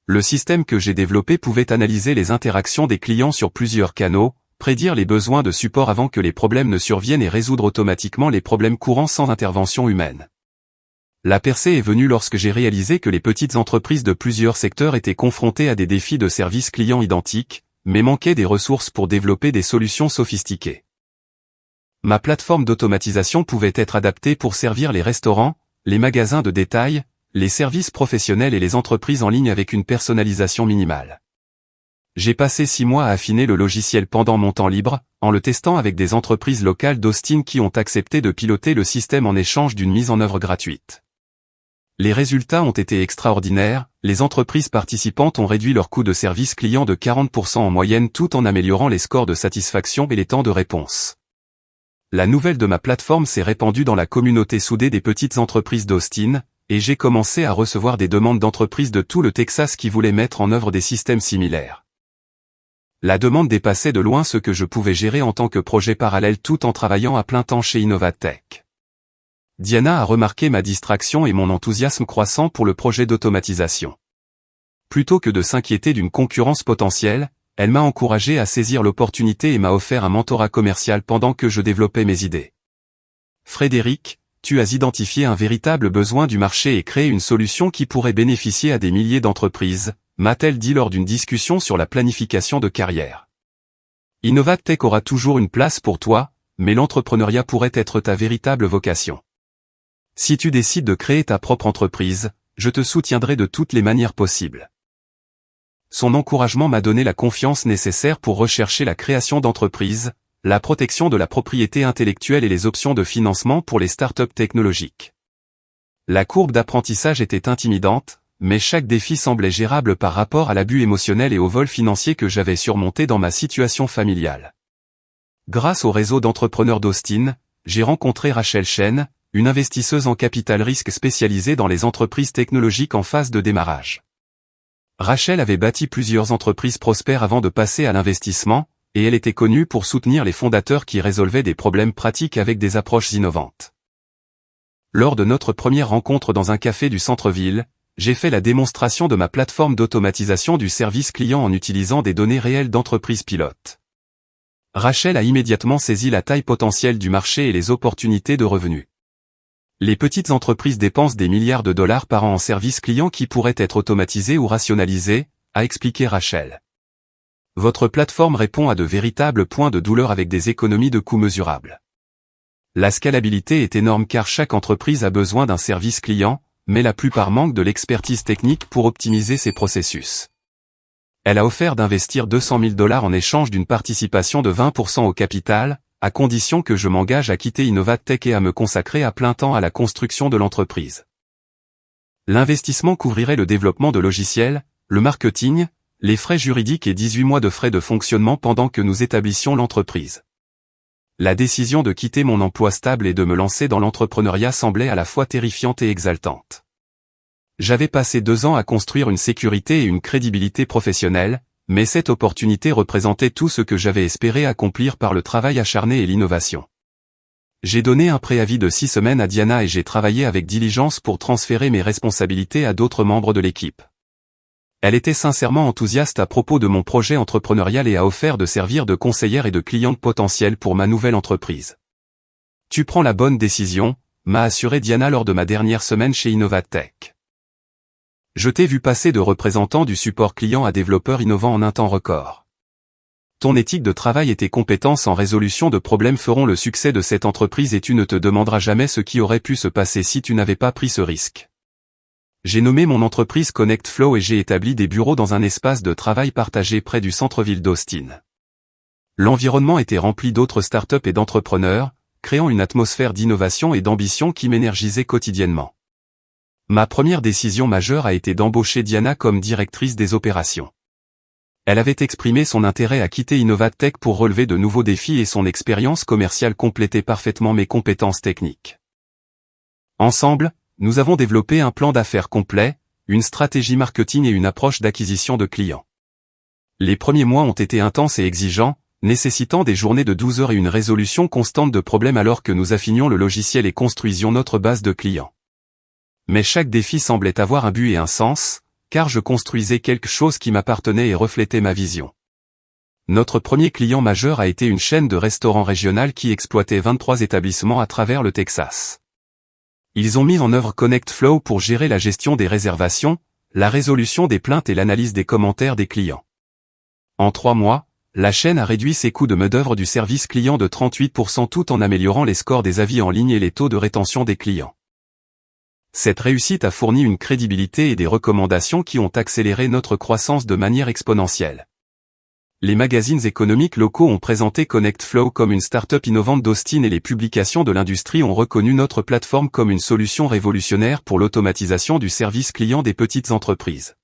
Le système que j'ai développé pouvait analyser les interactions des clients sur plusieurs canaux, prédire les besoins de support avant que les problèmes ne surviennent et résoudre automatiquement les problèmes courants sans intervention humaine. La percée est venue lorsque j'ai réalisé que les petites entreprises de plusieurs secteurs étaient confrontées à des défis de service client identiques, mais manquaient des ressources pour développer des solutions sophistiquées. Ma plateforme d'automatisation pouvait être adaptée pour servir les restaurants, les magasins de détail, les services professionnels et les entreprises en ligne avec une personnalisation minimale. J'ai passé 6 mois à affiner le logiciel pendant mon temps libre, en le testant avec des entreprises locales d'Austin qui ont accepté de piloter le système en échange d'une mise en œuvre gratuite. Les résultats ont été extraordinaires, les entreprises participantes ont réduit leur coût de service client de 40% en moyenne tout en améliorant les scores de satisfaction et les temps de réponse. La nouvelle de ma plateforme s'est répandue dans la communauté soudée des petites entreprises d'Austin, et j'ai commencé à recevoir des demandes d'entreprises de tout le Texas qui voulaient mettre en œuvre des systèmes similaires. La demande dépassait de loin ce que je pouvais gérer en tant que projet parallèle tout en travaillant à plein temps chez Innovatech. Diana a remarqué ma distraction et mon enthousiasme croissant pour le projet d'automatisation. Plutôt que de s'inquiéter d'une concurrence potentielle, elle m'a encouragé à saisir l'opportunité et m'a offert un mentorat commercial pendant que je développais mes idées. Frédéric, tu as identifié un véritable besoin du marché et créé une solution qui pourrait bénéficier à des milliers d'entreprises, m'a-t-elle dit lors d'une discussion sur la planification de carrière. Innovatech aura toujours une place pour toi, mais l'entrepreneuriat pourrait être ta véritable vocation. Si tu décides de créer ta propre entreprise, je te soutiendrai de toutes les manières possibles. Son encouragement m'a donné la confiance nécessaire pour rechercher la création d'entreprises, la protection de la propriété intellectuelle et les options de financement pour les startups technologiques. La courbe d'apprentissage était intimidante, mais chaque défi semblait gérable par rapport à l'abus émotionnel et au vol financier que j'avais surmonté dans ma situation familiale. Grâce au réseau d'entrepreneurs d'Austin, j'ai rencontré Rachel Chen, une investisseuse en capital risque spécialisée dans les entreprises technologiques en phase de démarrage. Rachel avait bâti plusieurs entreprises prospères avant de passer à l'investissement, et elle était connue pour soutenir les fondateurs qui résolvaient des problèmes pratiques avec des approches innovantes. Lors de notre première rencontre dans un café du centre-ville, j'ai fait la démonstration de ma plateforme d'automatisation du service client en utilisant des données réelles d'entreprises pilotes. Rachel a immédiatement saisi la taille potentielle du marché et les opportunités de revenus. Les petites entreprises dépensent des milliards de dollars par an en services clients qui pourraient être automatisés ou rationalisés, a expliqué Rachel. Votre plateforme répond à de véritables points de douleur avec des économies de coûts mesurables. La scalabilité est énorme car chaque entreprise a besoin d'un service client, mais la plupart manquent de l'expertise technique pour optimiser ses processus. Elle a offert d'investir $200 000 en échange d'une participation de 20% au capital, à condition que je m'engage à quitter Innovatech et à me consacrer à plein temps à la construction de l'entreprise. L'investissement couvrirait le développement de logiciels, le marketing, les frais juridiques et 18 mois de frais de fonctionnement pendant que nous établissions l'entreprise. La décision de quitter mon emploi stable et de me lancer dans l'entrepreneuriat semblait à la fois terrifiante et exaltante. J'avais passé 2 ans à construire une sécurité et une crédibilité professionnelle, mais cette opportunité représentait tout ce que j'avais espéré accomplir par le travail acharné et l'innovation. J'ai donné un préavis de 6 semaines à Diana et j'ai travaillé avec diligence pour transférer mes responsabilités à d'autres membres de l'équipe. Elle était sincèrement enthousiaste à propos de mon projet entrepreneurial et a offert de servir de conseillère et de cliente potentielle pour ma nouvelle entreprise. Tu prends la bonne décision, m'a assuré Diana lors de ma dernière semaine chez Innovatech. Je t'ai vu passer de représentant du support client à développeur innovant en un temps record. Ton éthique de travail et tes compétences en résolution de problèmes feront le succès de cette entreprise et tu ne te demanderas jamais ce qui aurait pu se passer si tu n'avais pas pris ce risque. J'ai nommé mon entreprise Connect Flow et j'ai établi des bureaux dans un espace de travail partagé près du centre-ville d'Austin. L'environnement était rempli d'autres startups et d'entrepreneurs, créant une atmosphère d'innovation et d'ambition qui m'énergisait quotidiennement. Ma première décision majeure a été d'embaucher Diana comme directrice des opérations. Elle avait exprimé son intérêt à quitter Innovatech pour relever de nouveaux défis et son expérience commerciale complétait parfaitement mes compétences techniques. Ensemble, nous avons développé un plan d'affaires complet, une stratégie marketing et une approche d'acquisition de clients. Les premiers mois ont été intenses et exigeants, nécessitant des journées de 12 heures et une résolution constante de problèmes alors que nous affinions le logiciel et construisions notre base de clients. Mais chaque défi semblait avoir un but et un sens, car je construisais quelque chose qui m'appartenait et reflétait ma vision. Notre premier client majeur a été une chaîne de restaurants régionale qui exploitait 23 établissements à travers le Texas. Ils ont mis en œuvre Connect Flow pour gérer la gestion des réservations, la résolution des plaintes et l'analyse des commentaires des clients. En 3 mois, la chaîne a réduit ses coûts de main-d'œuvre du service client de 38% tout en améliorant les scores des avis en ligne et les taux de rétention des clients. Cette réussite a fourni une crédibilité et des recommandations qui ont accéléré notre croissance de manière exponentielle. Les magazines économiques locaux ont présenté Connect Flow comme une start-up innovante d'Austin et les publications de l'industrie ont reconnu notre plateforme comme une solution révolutionnaire pour l'automatisation du service client des petites entreprises.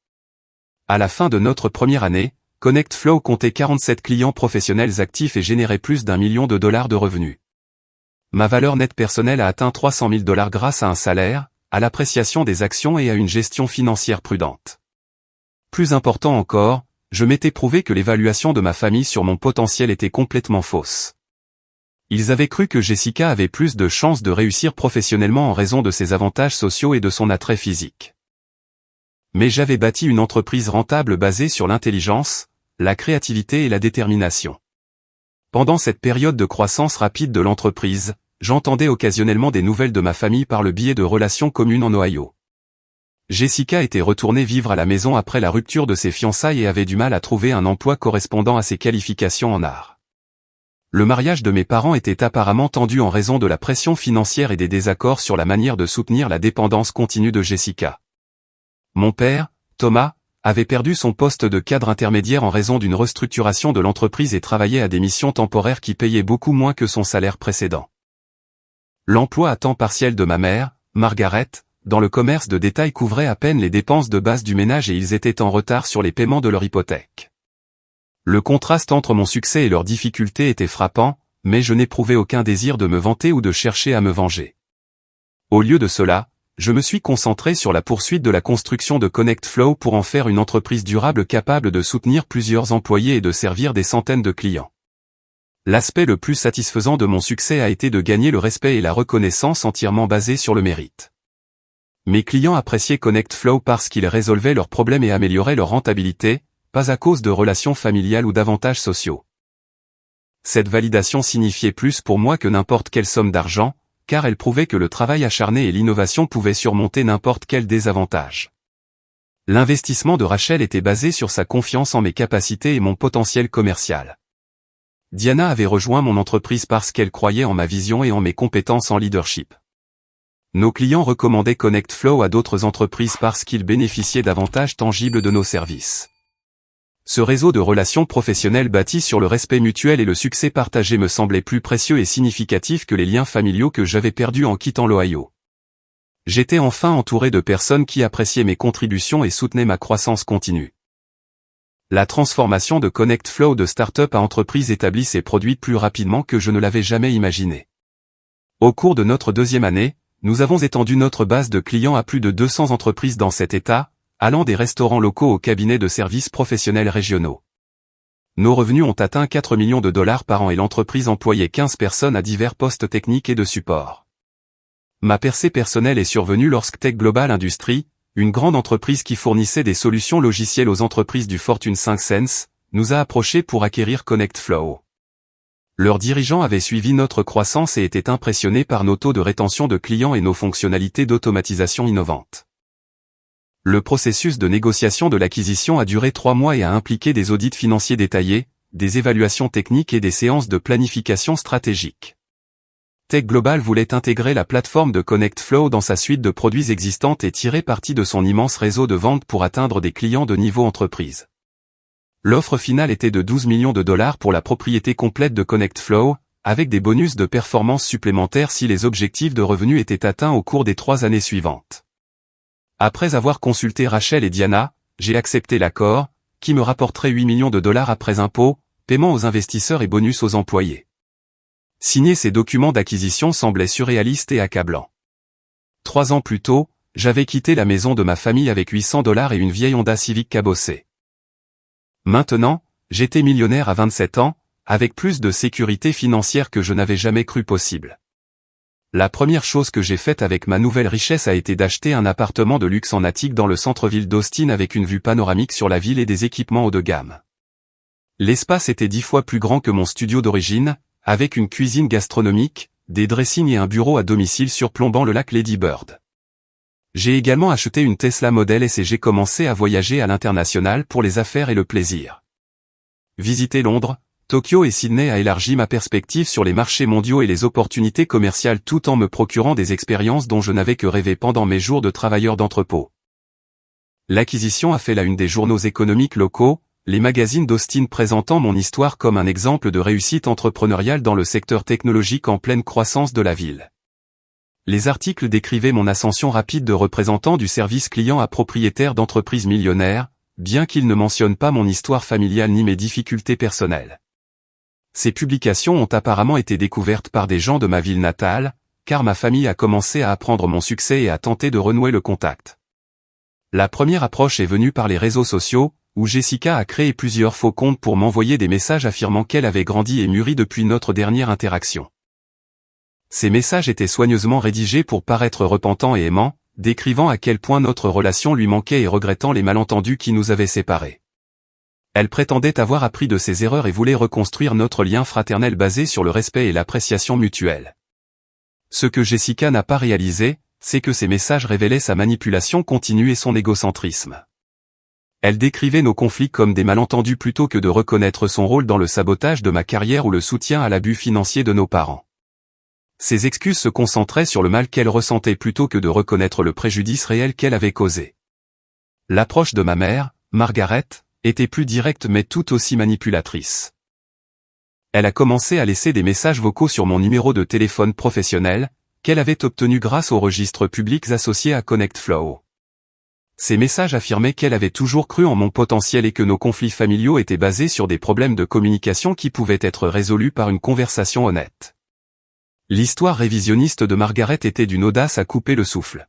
À la fin de notre première année, Connect Flow comptait 47 clients professionnels actifs et générait plus d'1 million de dollars de revenus. Ma valeur nette personnelle a atteint $300 000 grâce à un salaire, à l'appréciation des actions et à une gestion financière prudente. Plus important encore, je m'étais prouvé que l'évaluation de ma famille sur mon potentiel était complètement fausse. Ils avaient cru que Jessica avait plus de chances de réussir professionnellement en raison de ses avantages sociaux et de son attrait physique. Mais j'avais bâti une entreprise rentable basée sur l'intelligence, la créativité et la détermination. Pendant cette période de croissance rapide de l'entreprise, j'entendais occasionnellement des nouvelles de ma famille par le biais de relations communes en Ohio. Jessica était retournée vivre à la maison après la rupture de ses fiançailles et avait du mal à trouver un emploi correspondant à ses qualifications en art. Le mariage de mes parents était apparemment tendu en raison de la pression financière et des désaccords sur la manière de soutenir la dépendance continue de Jessica. Mon père, Thomas, avait perdu son poste de cadre intermédiaire en raison d'une restructuration de l'entreprise et travaillait à des missions temporaires qui payaient beaucoup moins que son salaire précédent. L'emploi à temps partiel de ma mère, Margaret, dans le commerce de détail couvrait à peine les dépenses de base du ménage et ils étaient en retard sur les paiements de leur hypothèque. Le contraste entre mon succès et leurs difficultés était frappant, mais je n'éprouvais aucun désir de me vanter ou de chercher à me venger. Au lieu de cela, je me suis concentré sur la poursuite de la construction de Connect Flow pour en faire une entreprise durable capable de soutenir plusieurs employés et de servir des centaines de clients. L'aspect le plus satisfaisant de mon succès a été de gagner le respect et la reconnaissance entièrement basés sur le mérite. Mes clients appréciaient Connect Flow parce qu'ils résolvaient leurs problèmes et amélioraient leur rentabilité, pas à cause de relations familiales ou d'avantages sociaux. Cette validation signifiait plus pour moi que n'importe quelle somme d'argent, car elle prouvait que le travail acharné et l'innovation pouvaient surmonter n'importe quel désavantage. L'investissement de Rachel était basé sur sa confiance en mes capacités et mon potentiel commercial. Diana avait rejoint mon entreprise parce qu'elle croyait en ma vision et en mes compétences en leadership. Nos clients recommandaient ConnectFlow à d'autres entreprises parce qu'ils bénéficiaient d'avantages tangibles de nos services. Ce réseau de relations professionnelles bâti sur le respect mutuel et le succès partagé me semblait plus précieux et significatif que les liens familiaux que j'avais perdus en quittant l'Ohio. J'étais enfin entouré de personnes qui appréciaient mes contributions et soutenaient ma croissance continue. La transformation de ConnectFlow de start-up à entreprise établie s'est produite plus rapidement que je ne l'avais jamais imaginé. Au cours de notre deuxième année, nous avons étendu notre base de clients à plus de 200 entreprises dans cet État, allant des restaurants locaux aux cabinets de services professionnels régionaux. Nos revenus ont atteint 4 millions de dollars par an et l'entreprise employait 15 personnes à divers postes techniques et de support. Ma percée personnelle est survenue lorsque Tech Global Industries, une grande entreprise qui fournissait des solutions logicielles aux entreprises du Fortune 500, nous a approchés pour acquérir ConnectFlow. Leurs dirigeants avaient suivi notre croissance et étaient impressionnés par nos taux de rétention de clients et nos fonctionnalités d'automatisation innovantes. Le processus de négociation de l'acquisition a duré 3 mois et a impliqué des audits financiers détaillés, des évaluations techniques et des séances de planification stratégique. Tech Global voulait intégrer la plateforme de ConnectFlow dans sa suite de produits existantes et tirer parti de son immense réseau de vente pour atteindre des clients de niveau entreprise. L'offre finale était de 12 millions de dollars pour la propriété complète de ConnectFlow, avec des bonus de performance supplémentaires si les objectifs de revenus étaient atteints au cours des 3 années suivantes. Après avoir consulté Rachel et Diana, j'ai accepté l'accord, qui me rapporterait 8 millions de dollars après impôts, paiements aux investisseurs et bonus aux employés. Signer ces documents d'acquisition semblait surréaliste et accablant. 3 ans plus tôt, j'avais quitté la maison de ma famille avec 800 dollars et une vieille Honda Civic cabossée. Maintenant, j'étais millionnaire à 27 ans, avec plus de sécurité financière que je n'avais jamais cru possible. La première chose que j'ai faite avec ma nouvelle richesse a été d'acheter un appartement de luxe en attique dans le centre-ville d'Austin avec une vue panoramique sur la ville et des équipements haut de gamme. L'espace était 10 fois plus grand que mon studio d'origine, avec une cuisine gastronomique, des dressings et un bureau à domicile surplombant le lac Lady Bird. J'ai également acheté une Tesla Model S et j'ai commencé à voyager à l'international pour les affaires et le plaisir. Visiter Londres, Tokyo et Sydney a élargi ma perspective sur les marchés mondiaux et les opportunités commerciales tout en me procurant des expériences dont je n'avais que rêvé pendant mes jours de travailleur d'entrepôt. L'acquisition a fait la une des journaux économiques locaux, les magazines d'Austin présentant mon histoire comme un exemple de réussite entrepreneuriale dans le secteur technologique en pleine croissance de la ville. Les articles décrivaient mon ascension rapide de représentant du service client à propriétaire d'entreprises millionnaires, bien qu'ils ne mentionnent pas mon histoire familiale ni mes difficultés personnelles. Ces publications ont apparemment été découvertes par des gens de ma ville natale, car ma famille a commencé à apprendre mon succès et à tenter de renouer le contact. La première approche est venue par les réseaux sociaux, où Jessica a créé plusieurs faux comptes pour m'envoyer des messages affirmant qu'elle avait grandi et mûri depuis notre dernière interaction. Ces messages étaient soigneusement rédigés pour paraître repentants et aimants, décrivant à quel point notre relation lui manquait et regrettant les malentendus qui nous avaient séparés. Elle prétendait avoir appris de ses erreurs et voulait reconstruire notre lien fraternel basé sur le respect et l'appréciation mutuelle. Ce que Jessica n'a pas réalisé, c'est que ces messages révélaient sa manipulation continue et son égocentrisme. Elle décrivait nos conflits comme des malentendus plutôt que de reconnaître son rôle dans le sabotage de ma carrière ou le soutien à l'abus financier de nos parents. Ses excuses se concentraient sur le mal qu'elle ressentait plutôt que de reconnaître le préjudice réel qu'elle avait causé. L'approche de ma mère, Margaret, était plus directe mais tout aussi manipulatrice. Elle a commencé à laisser des messages vocaux sur mon numéro de téléphone professionnel, qu'elle avait obtenu grâce aux registres publics associés à ConnectFlow. Ces messages affirmaient qu'elle avait toujours cru en mon potentiel et que nos conflits familiaux étaient basés sur des problèmes de communication qui pouvaient être résolus par une conversation honnête. L'histoire révisionniste de Margaret était d'une audace à couper le souffle.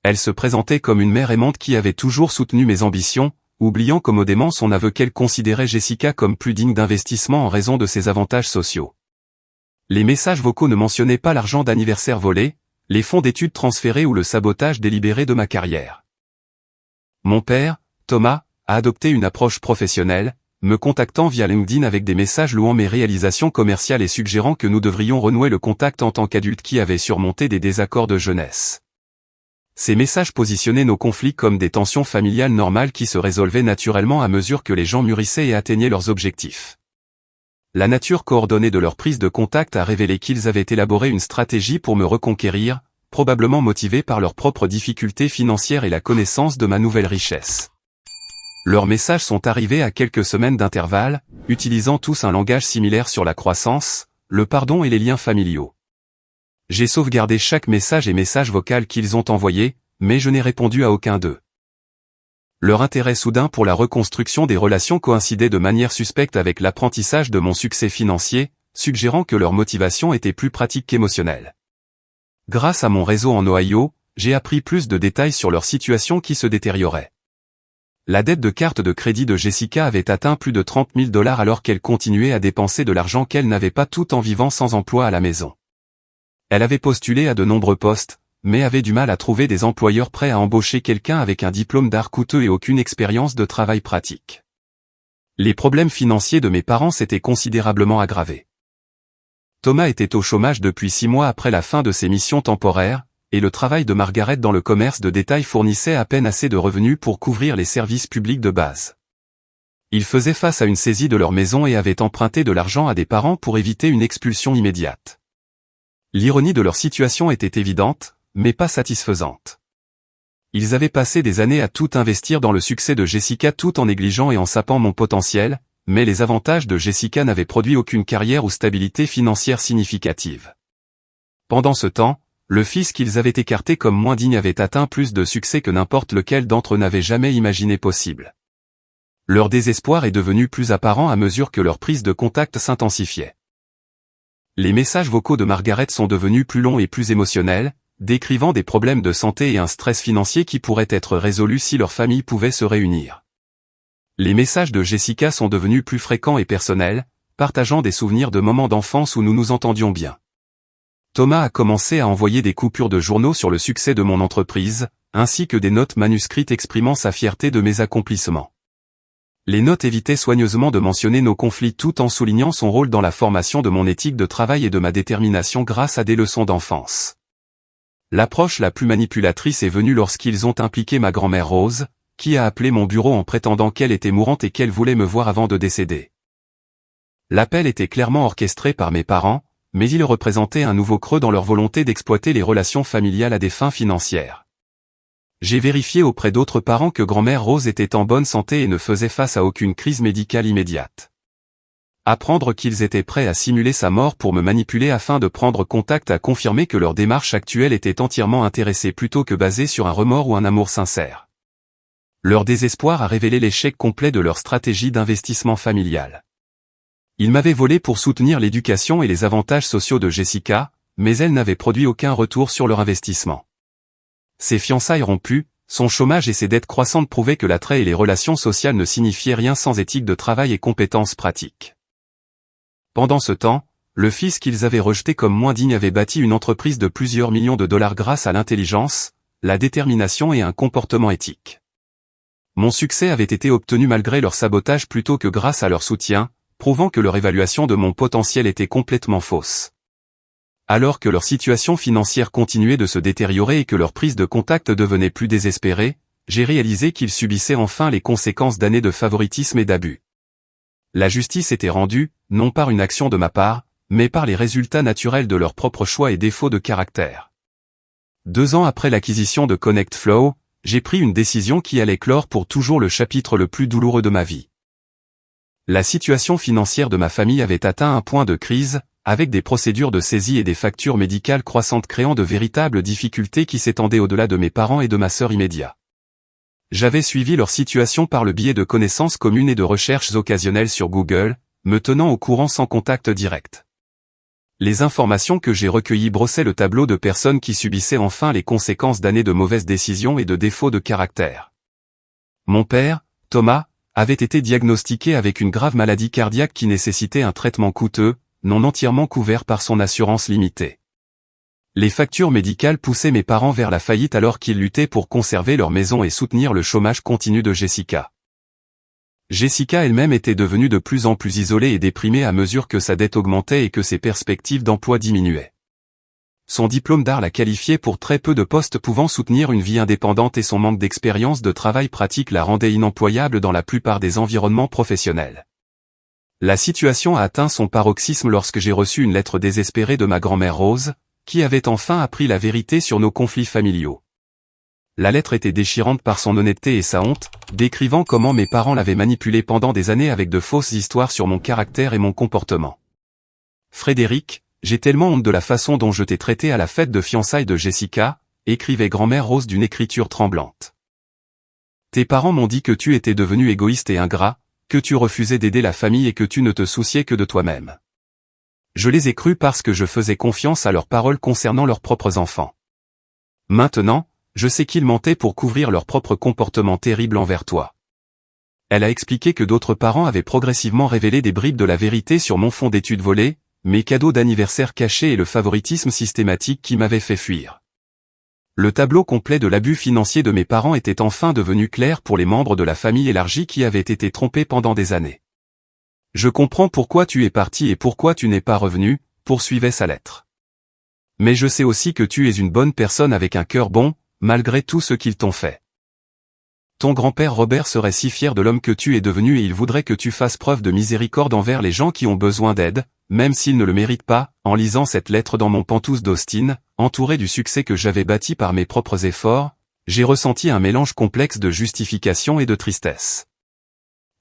Elle se présentait comme une mère aimante qui avait toujours soutenu mes ambitions, oubliant commodément son aveu qu'elle considérait Jessica comme plus digne d'investissement en raison de ses avantages sociaux. Les messages vocaux ne mentionnaient pas l'argent d'anniversaire volé, les fonds d'études transférés ou le sabotage délibéré de ma carrière. Mon père, Thomas, a adopté une approche professionnelle, me contactant via LinkedIn avec des messages louant mes réalisations commerciales et suggérant que nous devrions renouer le contact en tant qu'adultes qui avaient surmonté des désaccords de jeunesse. Ces messages positionnaient nos conflits comme des tensions familiales normales qui se résolvaient naturellement à mesure que les gens mûrissaient et atteignaient leurs objectifs. La nature coordonnée de leur prise de contact a révélé qu'ils avaient élaboré une stratégie pour me reconquérir, probablement motivés par leurs propres difficultés financières et la connaissance de ma nouvelle richesse. Leurs messages sont arrivés à quelques semaines d'intervalle, utilisant tous un langage similaire sur la croissance, le pardon et les liens familiaux. J'ai sauvegardé chaque message et message vocal qu'ils ont envoyé, mais je n'ai répondu à aucun d'eux. Leur intérêt soudain pour la reconstruction des relations coïncidait de manière suspecte avec l'apprentissage de mon succès financier, suggérant que leur motivation était plus pratique qu'émotionnelle. Grâce à mon réseau en Ohio, j'ai appris plus de détails sur leur situation qui se détériorait. La dette de carte de crédit de Jessica avait atteint plus de 30 000 $ alors qu'elle continuait à dépenser de l'argent qu'elle n'avait pas tout en vivant sans emploi à la maison. Elle avait postulé à de nombreux postes, mais avait du mal à trouver des employeurs prêts à embaucher quelqu'un avec un diplôme d'art coûteux et aucune expérience de travail pratique. Les problèmes financiers de mes parents s'étaient considérablement aggravés. Thomas était au chômage depuis 6 mois après la fin de ses missions temporaires, et le travail de Margaret dans le commerce de détail fournissait à peine assez de revenus pour couvrir les services publics de base. Ils faisaient face à une saisie de leur maison et avaient emprunté de l'argent à des parents pour éviter une expulsion immédiate. L'ironie de leur situation était évidente, mais pas satisfaisante. Ils avaient passé des années à tout investir dans le succès de Jessica tout en négligeant et en sapant mon potentiel, mais les avantages de Jessica n'avaient produit aucune carrière ou stabilité financière significative. Pendant ce temps, le fils qu'ils avaient écarté comme moins digne avait atteint plus de succès que n'importe lequel d'entre eux n'avait jamais imaginé possible. Leur désespoir est devenu plus apparent à mesure que leur prise de contact s'intensifiait. Les messages vocaux de Margaret sont devenus plus longs et plus émotionnels, décrivant des problèmes de santé et un stress financier qui pourraient être résolus si leur famille pouvait se réunir. Les messages de Jessica sont devenus plus fréquents et personnels, partageant des souvenirs de moments d'enfance où nous nous entendions bien. Thomas a commencé à envoyer des coupures de journaux sur le succès de mon entreprise, ainsi que des notes manuscrites exprimant sa fierté de mes accomplissements. Les notes évitaient soigneusement de mentionner nos conflits tout en soulignant son rôle dans la formation de mon éthique de travail et de ma détermination grâce à des leçons d'enfance. L'approche la plus manipulatrice est venue lorsqu'ils ont impliqué ma grand-mère Rose, qui a appelé mon bureau en prétendant qu'elle était mourante et qu'elle voulait me voir avant de décéder. L'appel était clairement orchestré par mes parents, mais il représentait un nouveau creux dans leur volonté d'exploiter les relations familiales à des fins financières. J'ai vérifié auprès d'autres parents que grand-mère Rose était en bonne santé et ne faisait face à aucune crise médicale immédiate. Apprendre qu'ils étaient prêts à simuler sa mort pour me manipuler afin de prendre contact a confirmé que leur démarche actuelle était entièrement intéressée plutôt que basée sur un remords ou un amour sincère. Leur désespoir a révélé l'échec complet de leur stratégie d'investissement familial. Ils m'avaient volé pour soutenir l'éducation et les avantages sociaux de Jessica, mais elle n'avait produit aucun retour sur leur investissement. Ses fiançailles rompues, son chômage et ses dettes croissantes prouvaient que l'attrait et les relations sociales ne signifiaient rien sans éthique de travail et compétences pratiques. Pendant ce temps, le fils qu'ils avaient rejeté comme moins digne avait bâti une entreprise de plusieurs millions de dollars grâce à l'intelligence, la détermination et un comportement éthique. Mon succès avait été obtenu malgré leur sabotage plutôt que grâce à leur soutien, prouvant que leur évaluation de mon potentiel était complètement fausse. Alors que leur situation financière continuait de se détériorer et que leur prise de contact devenait plus désespérée, j'ai réalisé qu'ils subissaient enfin les conséquences d'années de favoritisme et d'abus. La justice était rendue, non par une action de ma part, mais par les résultats naturels de leurs propres choix et défauts de caractère. 2 ans après l'acquisition de Connect Flow, j'ai pris une décision qui allait clore pour toujours le chapitre le plus douloureux de ma vie. La situation financière de ma famille avait atteint un point de crise, avec des procédures de saisie et des factures médicales croissantes créant de véritables difficultés qui s'étendaient au-delà de mes parents et de ma sœur immédiate. J'avais suivi leur situation par le biais de connaissances communes et de recherches occasionnelles sur Google, me tenant au courant sans contact direct. Les informations que j'ai recueillies brossaient le tableau de personnes qui subissaient enfin les conséquences d'années de mauvaises décisions et de défauts de caractère. Mon père, Thomas, avait été diagnostiqué avec une grave maladie cardiaque qui nécessitait un traitement coûteux, non entièrement couvert par son assurance limitée. Les factures médicales poussaient mes parents vers la faillite alors qu'ils luttaient pour conserver leur maison et soutenir le chômage continu de Jessica. Jessica elle-même était devenue de plus en plus isolée et déprimée à mesure que sa dette augmentait et que ses perspectives d'emploi diminuaient. Son diplôme d'art l'a qualifié pour très peu de postes pouvant soutenir une vie indépendante et son manque d'expérience de travail pratique la rendait inemployable dans la plupart des environnements professionnels. La situation a atteint son paroxysme lorsque j'ai reçu une lettre désespérée de ma grand-mère Rose, qui avait enfin appris la vérité sur nos conflits familiaux. La lettre était déchirante par son honnêteté et sa honte, décrivant comment mes parents l'avaient manipulée pendant des années avec de fausses histoires sur mon caractère et mon comportement. Frédéric, j'ai tellement honte de la façon dont je t'ai traité à la fête de fiançailles de Jessica, écrivait grand-mère Rose d'une écriture tremblante. Tes parents m'ont dit que tu étais devenu égoïste et ingrat, que tu refusais d'aider la famille et que tu ne te souciais que de toi-même. Je les ai crus parce que je faisais confiance à leurs paroles concernant leurs propres enfants. Maintenant, je sais qu'ils mentaient pour couvrir leur propre comportement terrible envers toi. Elle a expliqué que d'autres parents avaient progressivement révélé des bribes de la vérité sur mon fonds d'études volé, mes cadeaux d'anniversaire cachés et le favoritisme systématique qui m'avait fait fuir. Le tableau complet de l'abus financier de mes parents était enfin devenu clair pour les membres de la famille élargie qui avaient été trompés pendant des années. Je comprends pourquoi tu es parti et pourquoi tu n'es pas revenu, poursuivait sa lettre. Mais je sais aussi que tu es une bonne personne avec un cœur bon, malgré tout ce qu'ils t'ont fait. Ton grand-père Robert serait si fier de l'homme que tu es devenu et il voudrait que tu fasses preuve de miséricorde envers les gens qui ont besoin d'aide, même s'ils ne le méritent pas. En lisant cette lettre dans mon pantouse d'Austin, entouré du succès que j'avais bâti par mes propres efforts, j'ai ressenti un mélange complexe de justification et de tristesse.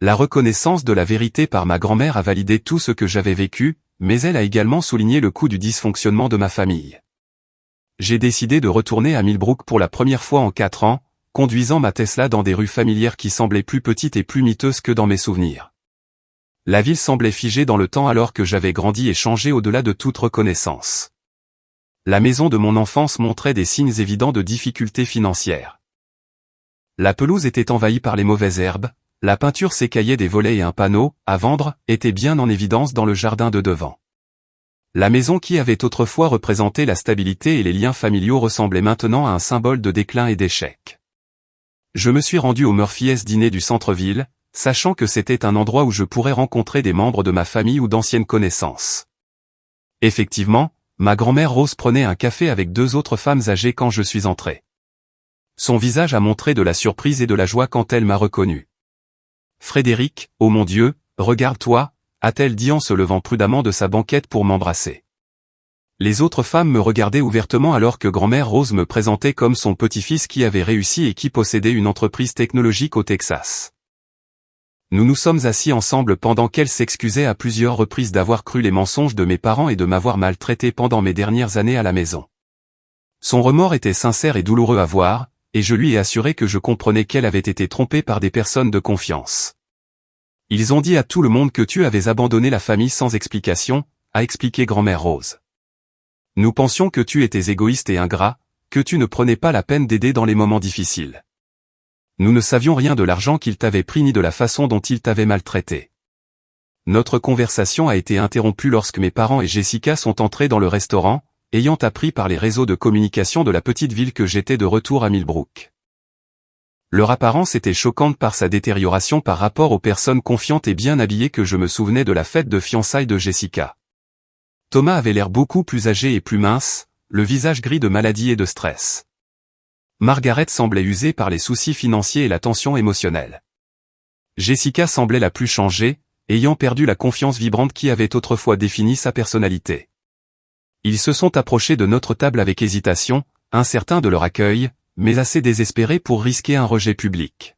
La reconnaissance de la vérité par ma grand-mère a validé tout ce que j'avais vécu, mais elle a également souligné le coût du dysfonctionnement de ma famille. J'ai décidé de retourner à Millbrook pour la première fois en 4 ans, conduisant ma Tesla dans des rues familières qui semblaient plus petites et plus miteuses que dans mes souvenirs. La ville semblait figée dans le temps alors que j'avais grandi et changé au-delà de toute reconnaissance. La maison de mon enfance montrait des signes évidents de difficultés financières. La pelouse était envahie par les mauvaises herbes, la peinture s'écaillait des volets et un panneau, à vendre, était bien en évidence dans le jardin de devant. La maison qui avait autrefois représenté la stabilité et les liens familiaux ressemblait maintenant à un symbole de déclin et d'échec. Je me suis rendu au Murphy's dîner du centre-ville, sachant que c'était un endroit où je pourrais rencontrer des membres de ma famille ou d'anciennes connaissances. Effectivement, ma grand-mère Rose prenait un café avec 2 autres femmes âgées quand je suis entré. Son visage a montré de la surprise et de la joie quand elle m'a reconnu. « Frédéric, oh mon Dieu, regarde-toi » a-t-elle dit en se levant prudemment de sa banquette pour m'embrasser. Les autres femmes me regardaient ouvertement alors que grand-mère Rose me présentait comme son petit-fils qui avait réussi et qui possédait une entreprise technologique au Texas. Nous nous sommes assis ensemble pendant qu'elle s'excusait à plusieurs reprises d'avoir cru les mensonges de mes parents et de m'avoir maltraité pendant mes dernières années à la maison. Son remords était sincère et douloureux à voir, et je lui ai assuré que je comprenais qu'elle avait été trompée par des personnes de confiance. Ils ont dit à tout le monde que tu avais abandonné la famille sans explication, a expliqué grand-mère Rose. Nous pensions que tu étais égoïste et ingrat, que tu ne prenais pas la peine d'aider dans les moments difficiles. Nous ne savions rien de l'argent qu'il t'avait pris ni de la façon dont il t'avait maltraité. Notre conversation a été interrompue lorsque mes parents et Jessica sont entrés dans le restaurant, ayant appris par les réseaux de communication de la petite ville que j'étais de retour à Millbrook. Leur apparence était choquante par sa détérioration par rapport aux personnes confiantes et bien habillées que je me souvenais de la fête de fiançailles de Jessica. Thomas avait l'air beaucoup plus âgé et plus mince, le visage gris de maladie et de stress. Margaret semblait usée par les soucis financiers et la tension émotionnelle. Jessica semblait la plus changée, ayant perdu la confiance vibrante qui avait autrefois défini sa personnalité. Ils se sont approchés de notre table avec hésitation, incertains de leur accueil, mais assez désespérés pour risquer un rejet public.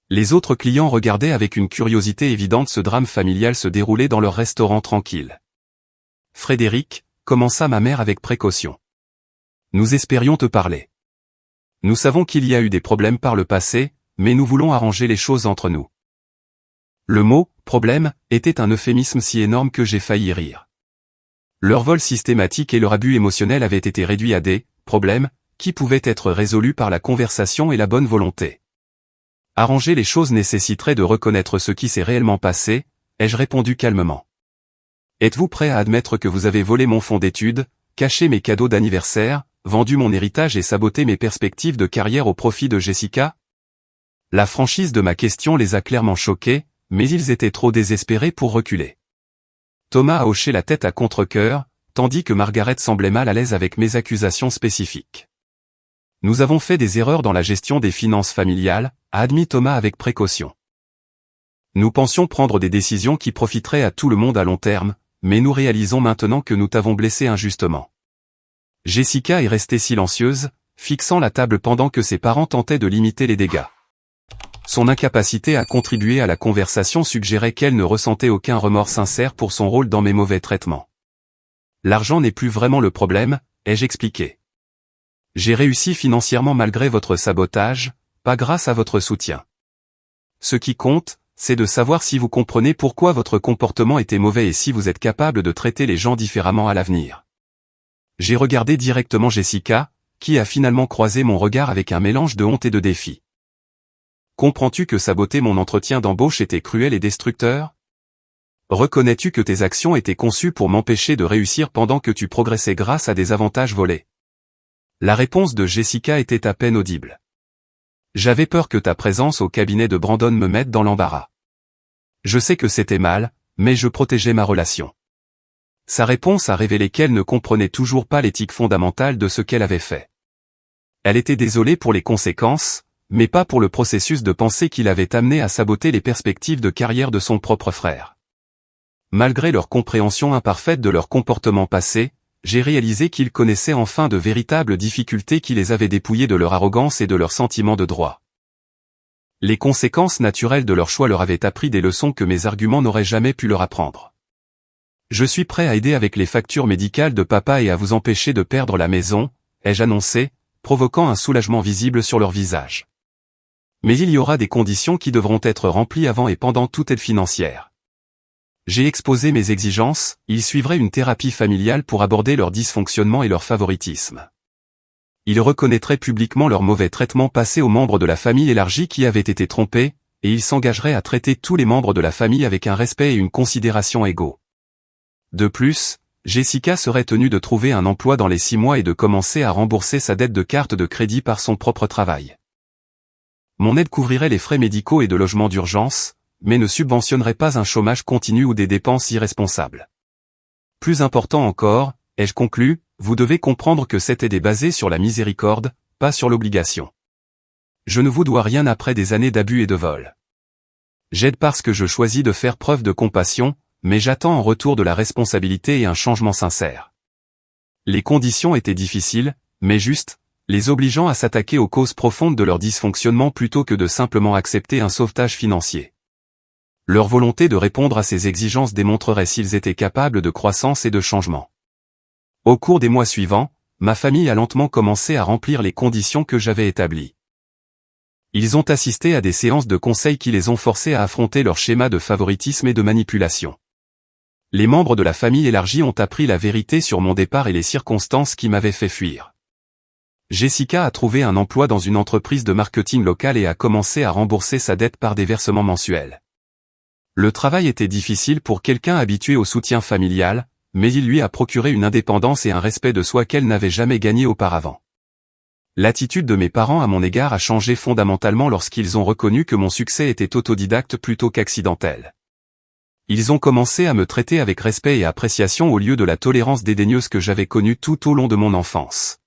Les autres clients regardaient avec une curiosité évidente ce drame familial se dérouler dans leur restaurant tranquille. « Frédéric » commença ma mère avec précaution. « Nous espérions te parler. Nous savons qu'il y a eu des problèmes par le passé, mais nous voulons arranger les choses entre nous. » Le mot « problème » était un euphémisme si énorme que j'ai failli rire. Leur vol systématique et leur abus émotionnel avaient été réduits à des « problèmes » qui pouvaient être résolus par la conversation et la bonne volonté. Arranger les choses nécessiterait de reconnaître ce qui s'est réellement passé, ai-je répondu calmement. Êtes-vous prêt à admettre que vous avez volé mon fonds d'études, caché mes cadeaux d'anniversaire, vendu mon héritage et saboté mes perspectives de carrière au profit de Jessica? La franchise de ma question les a clairement choqués, mais ils étaient trop désespérés pour reculer. Thomas a hoché la tête à contre-cœur, tandis que Margaret semblait mal à l'aise avec mes accusations spécifiques. Nous avons fait des erreurs dans la gestion des finances familiales, a admis Thomas avec précaution. Nous pensions prendre des décisions qui profiteraient à tout le monde à long terme, mais nous réalisons maintenant que nous t'avons blessé injustement. Jessica est restée silencieuse, fixant la table pendant que ses parents tentaient de limiter les dégâts. Son incapacité à contribuer à la conversation suggérait qu'elle ne ressentait aucun remords sincère pour son rôle dans mes mauvais traitements. L'argent n'est plus vraiment le problème, ai-je expliqué. J'ai réussi financièrement malgré votre sabotage, pas grâce à votre soutien. Ce qui compte, c'est de savoir si vous comprenez pourquoi votre comportement était mauvais et si vous êtes capable de traiter les gens différemment à l'avenir. J'ai regardé directement Jessica, qui a finalement croisé mon regard avec un mélange de honte et de défi. Comprends-tu que saboter mon entretien d'embauche était cruel et destructeur? Reconnais-tu que tes actions étaient conçues pour m'empêcher de réussir pendant que tu progressais grâce à des avantages volés? La réponse de Jessica était à peine audible. J'avais peur que ta présence au cabinet de Brandon me mette dans l'embarras. Je sais que c'était mal, mais je protégeais ma relation. Sa réponse a révélé qu'elle ne comprenait toujours pas l'éthique fondamentale de ce qu'elle avait fait. Elle était désolée pour les conséquences, mais pas pour le processus de pensée qui l'avait amené à saboter les perspectives de carrière de son propre frère. Malgré leur compréhension imparfaite de leur comportement passé, j'ai réalisé qu'ils connaissaient enfin de véritables difficultés qui les avaient dépouillés de leur arrogance et de leur sentiment de droit. Les conséquences naturelles de leur choix leur avaient appris des leçons que mes arguments n'auraient jamais pu leur apprendre. Je suis prêt à aider avec les factures médicales de papa et à vous empêcher de perdre la maison, ai-je annoncé, provoquant un soulagement visible sur leur visage. Mais il y aura des conditions qui devront être remplies avant et pendant toute aide financière. J'ai exposé mes exigences, ils suivraient une thérapie familiale pour aborder leur dysfonctionnement et leur favoritisme. Ils reconnaîtraient publiquement leur mauvais traitement passé aux membres de la famille élargie qui avaient été trompés, et ils s'engageraient à traiter tous les membres de la famille avec un respect et une considération égaux. De plus, Jessica serait tenue de trouver un emploi dans les 6 mois et de commencer à rembourser sa dette de carte de crédit par son propre travail. Mon aide couvrirait les frais médicaux et de logement d'urgence, mais ne subventionnerait pas un chômage continu ou des dépenses irresponsables. Plus important encore, ai-je conclu, vous devez comprendre que cette aide est basée sur la miséricorde, pas sur l'obligation. Je ne vous dois rien après des années d'abus et de vol. J'aide parce que je choisis de faire preuve de compassion, mais j'attends en retour de la responsabilité et un changement sincère. Les conditions étaient difficiles, mais justes, les obligeant à s'attaquer aux causes profondes de leur dysfonctionnement plutôt que de simplement accepter un sauvetage financier. Leur volonté de répondre à ces exigences démontrerait s'ils étaient capables de croissance et de changement. Au cours des mois suivants, ma famille a lentement commencé à remplir les conditions que j'avais établies. Ils ont assisté à des séances de conseil qui les ont forcés à affronter leur schéma de favoritisme et de manipulation. Les membres de la famille élargie ont appris la vérité sur mon départ et les circonstances qui m'avaient fait fuir. Jessica a trouvé un emploi dans une entreprise de marketing locale et a commencé à rembourser sa dette par des versements mensuels. Le travail était difficile pour quelqu'un habitué au soutien familial, mais il lui a procuré une indépendance et un respect de soi qu'elle n'avait jamais gagné auparavant. L'attitude de mes parents à mon égard a changé fondamentalement lorsqu'ils ont reconnu que mon succès était autodidacte plutôt qu'accidentel. Ils ont commencé à me traiter avec respect et appréciation au lieu de la tolérance dédaigneuse que j'avais connue tout au long de mon enfance.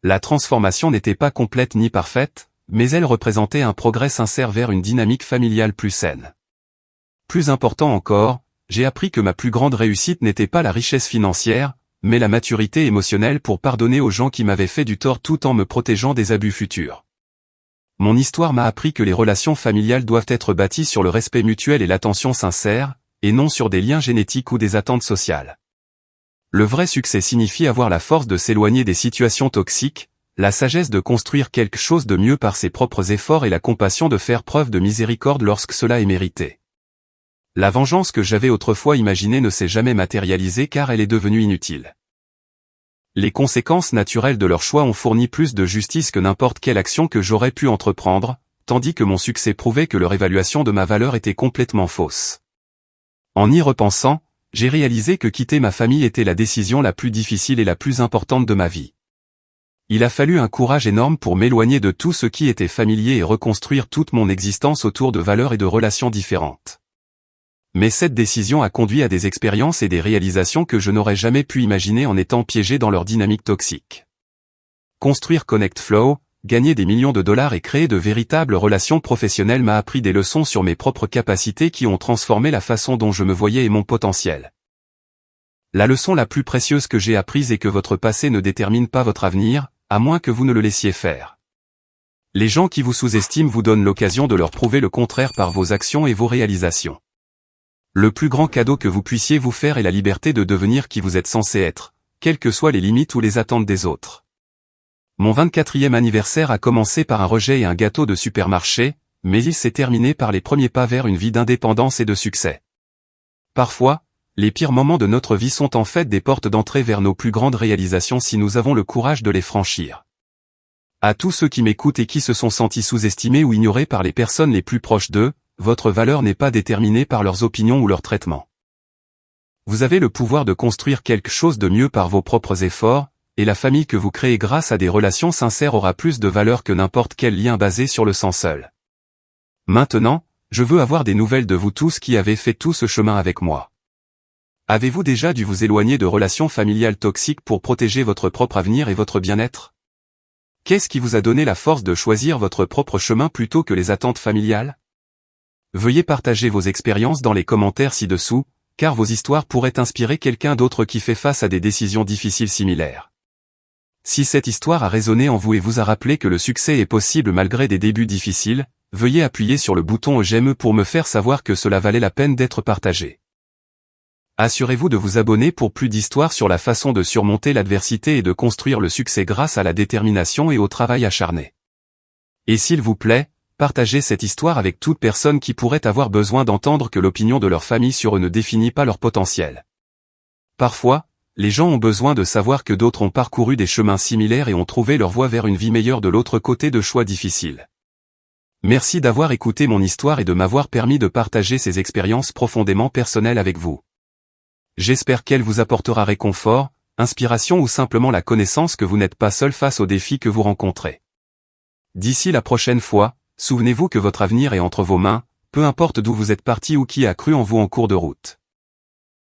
La transformation n'était pas complète ni parfaite, mais elle représentait un progrès sincère vers une dynamique familiale plus saine. Plus important encore, j'ai appris que ma plus grande réussite n'était pas la richesse financière, mais la maturité émotionnelle pour pardonner aux gens qui m'avaient fait du tort tout en me protégeant des abus futurs. Mon histoire m'a appris que les relations familiales doivent être bâties sur le respect mutuel et l'attention sincère, et non sur des liens génétiques ou des attentes sociales. Le vrai succès signifie avoir la force de s'éloigner des situations toxiques, la sagesse de construire quelque chose de mieux par ses propres efforts et la compassion de faire preuve de miséricorde lorsque cela est mérité. La vengeance que j'avais autrefois imaginée ne s'est jamais matérialisée car elle est devenue inutile. Les conséquences naturelles de leur choix ont fourni plus de justice que n'importe quelle action que j'aurais pu entreprendre, tandis que mon succès prouvait que leur évaluation de ma valeur était complètement fausse. En y repensant, j'ai réalisé que quitter ma famille était la décision la plus difficile et la plus importante de ma vie. Il a fallu un courage énorme pour m'éloigner de tout ce qui était familier et reconstruire toute mon existence autour de valeurs et de relations différentes. Mais cette décision a conduit à des expériences et des réalisations que je n'aurais jamais pu imaginer en étant piégé dans leur dynamique toxique. Construire Connect Flow, gagner des millions de dollars et créer de véritables relations professionnelles m'a appris des leçons sur mes propres capacités qui ont transformé la façon dont je me voyais et mon potentiel. La leçon la plus précieuse que j'ai apprise est que votre passé ne détermine pas votre avenir, à moins que vous ne le laissiez faire. Les gens qui vous sous-estiment vous donnent l'occasion de leur prouver le contraire par vos actions et vos réalisations. Le plus grand cadeau que vous puissiez vous faire est la liberté de devenir qui vous êtes censé être, quelles que soient les limites ou les attentes des autres. Mon 24e anniversaire a commencé par un rejet et un gâteau de supermarché, mais il s'est terminé par les premiers pas vers une vie d'indépendance et de succès. Parfois, les pires moments de notre vie sont en fait des portes d'entrée vers nos plus grandes réalisations si nous avons le courage de les franchir. À tous ceux qui m'écoutent et qui se sont sentis sous-estimés ou ignorés par les personnes les plus proches d'eux, votre valeur n'est pas déterminée par leurs opinions ou leur traitement. Vous avez le pouvoir de construire quelque chose de mieux par vos propres efforts, et la famille que vous créez grâce à des relations sincères aura plus de valeur que n'importe quel lien basé sur le sang seul. Maintenant, je veux avoir des nouvelles de vous tous qui avez fait tout ce chemin avec moi. Avez-vous déjà dû vous éloigner de relations familiales toxiques pour protéger votre propre avenir et votre bien-être? Qu'est-ce qui vous a donné la force de choisir votre propre chemin plutôt que les attentes familiales? Veuillez partager vos expériences dans les commentaires ci-dessous, car vos histoires pourraient inspirer quelqu'un d'autre qui fait face à des décisions difficiles similaires. Si cette histoire a résonné en vous et vous a rappelé que le succès est possible malgré des débuts difficiles, veuillez appuyer sur le bouton j'aime pour me faire savoir que cela valait la peine d'être partagé. Assurez-vous de vous abonner pour plus d'histoires sur la façon de surmonter l'adversité et de construire le succès grâce à la détermination et au travail acharné. Et s'il vous plaît, partagez cette histoire avec toute personne qui pourrait avoir besoin d'entendre que l'opinion de leur famille sur eux ne définit pas leur potentiel. Parfois, les gens ont besoin de savoir que d'autres ont parcouru des chemins similaires et ont trouvé leur voie vers une vie meilleure de l'autre côté de choix difficiles. Merci d'avoir écouté mon histoire et de m'avoir permis de partager ces expériences profondément personnelles avec vous. J'espère qu'elle vous apportera réconfort, inspiration ou simplement la connaissance que vous n'êtes pas seul face aux défis que vous rencontrez. D'ici la prochaine fois, souvenez-vous que votre avenir est entre vos mains, peu importe d'où vous êtes parti ou qui a cru en vous en cours de route.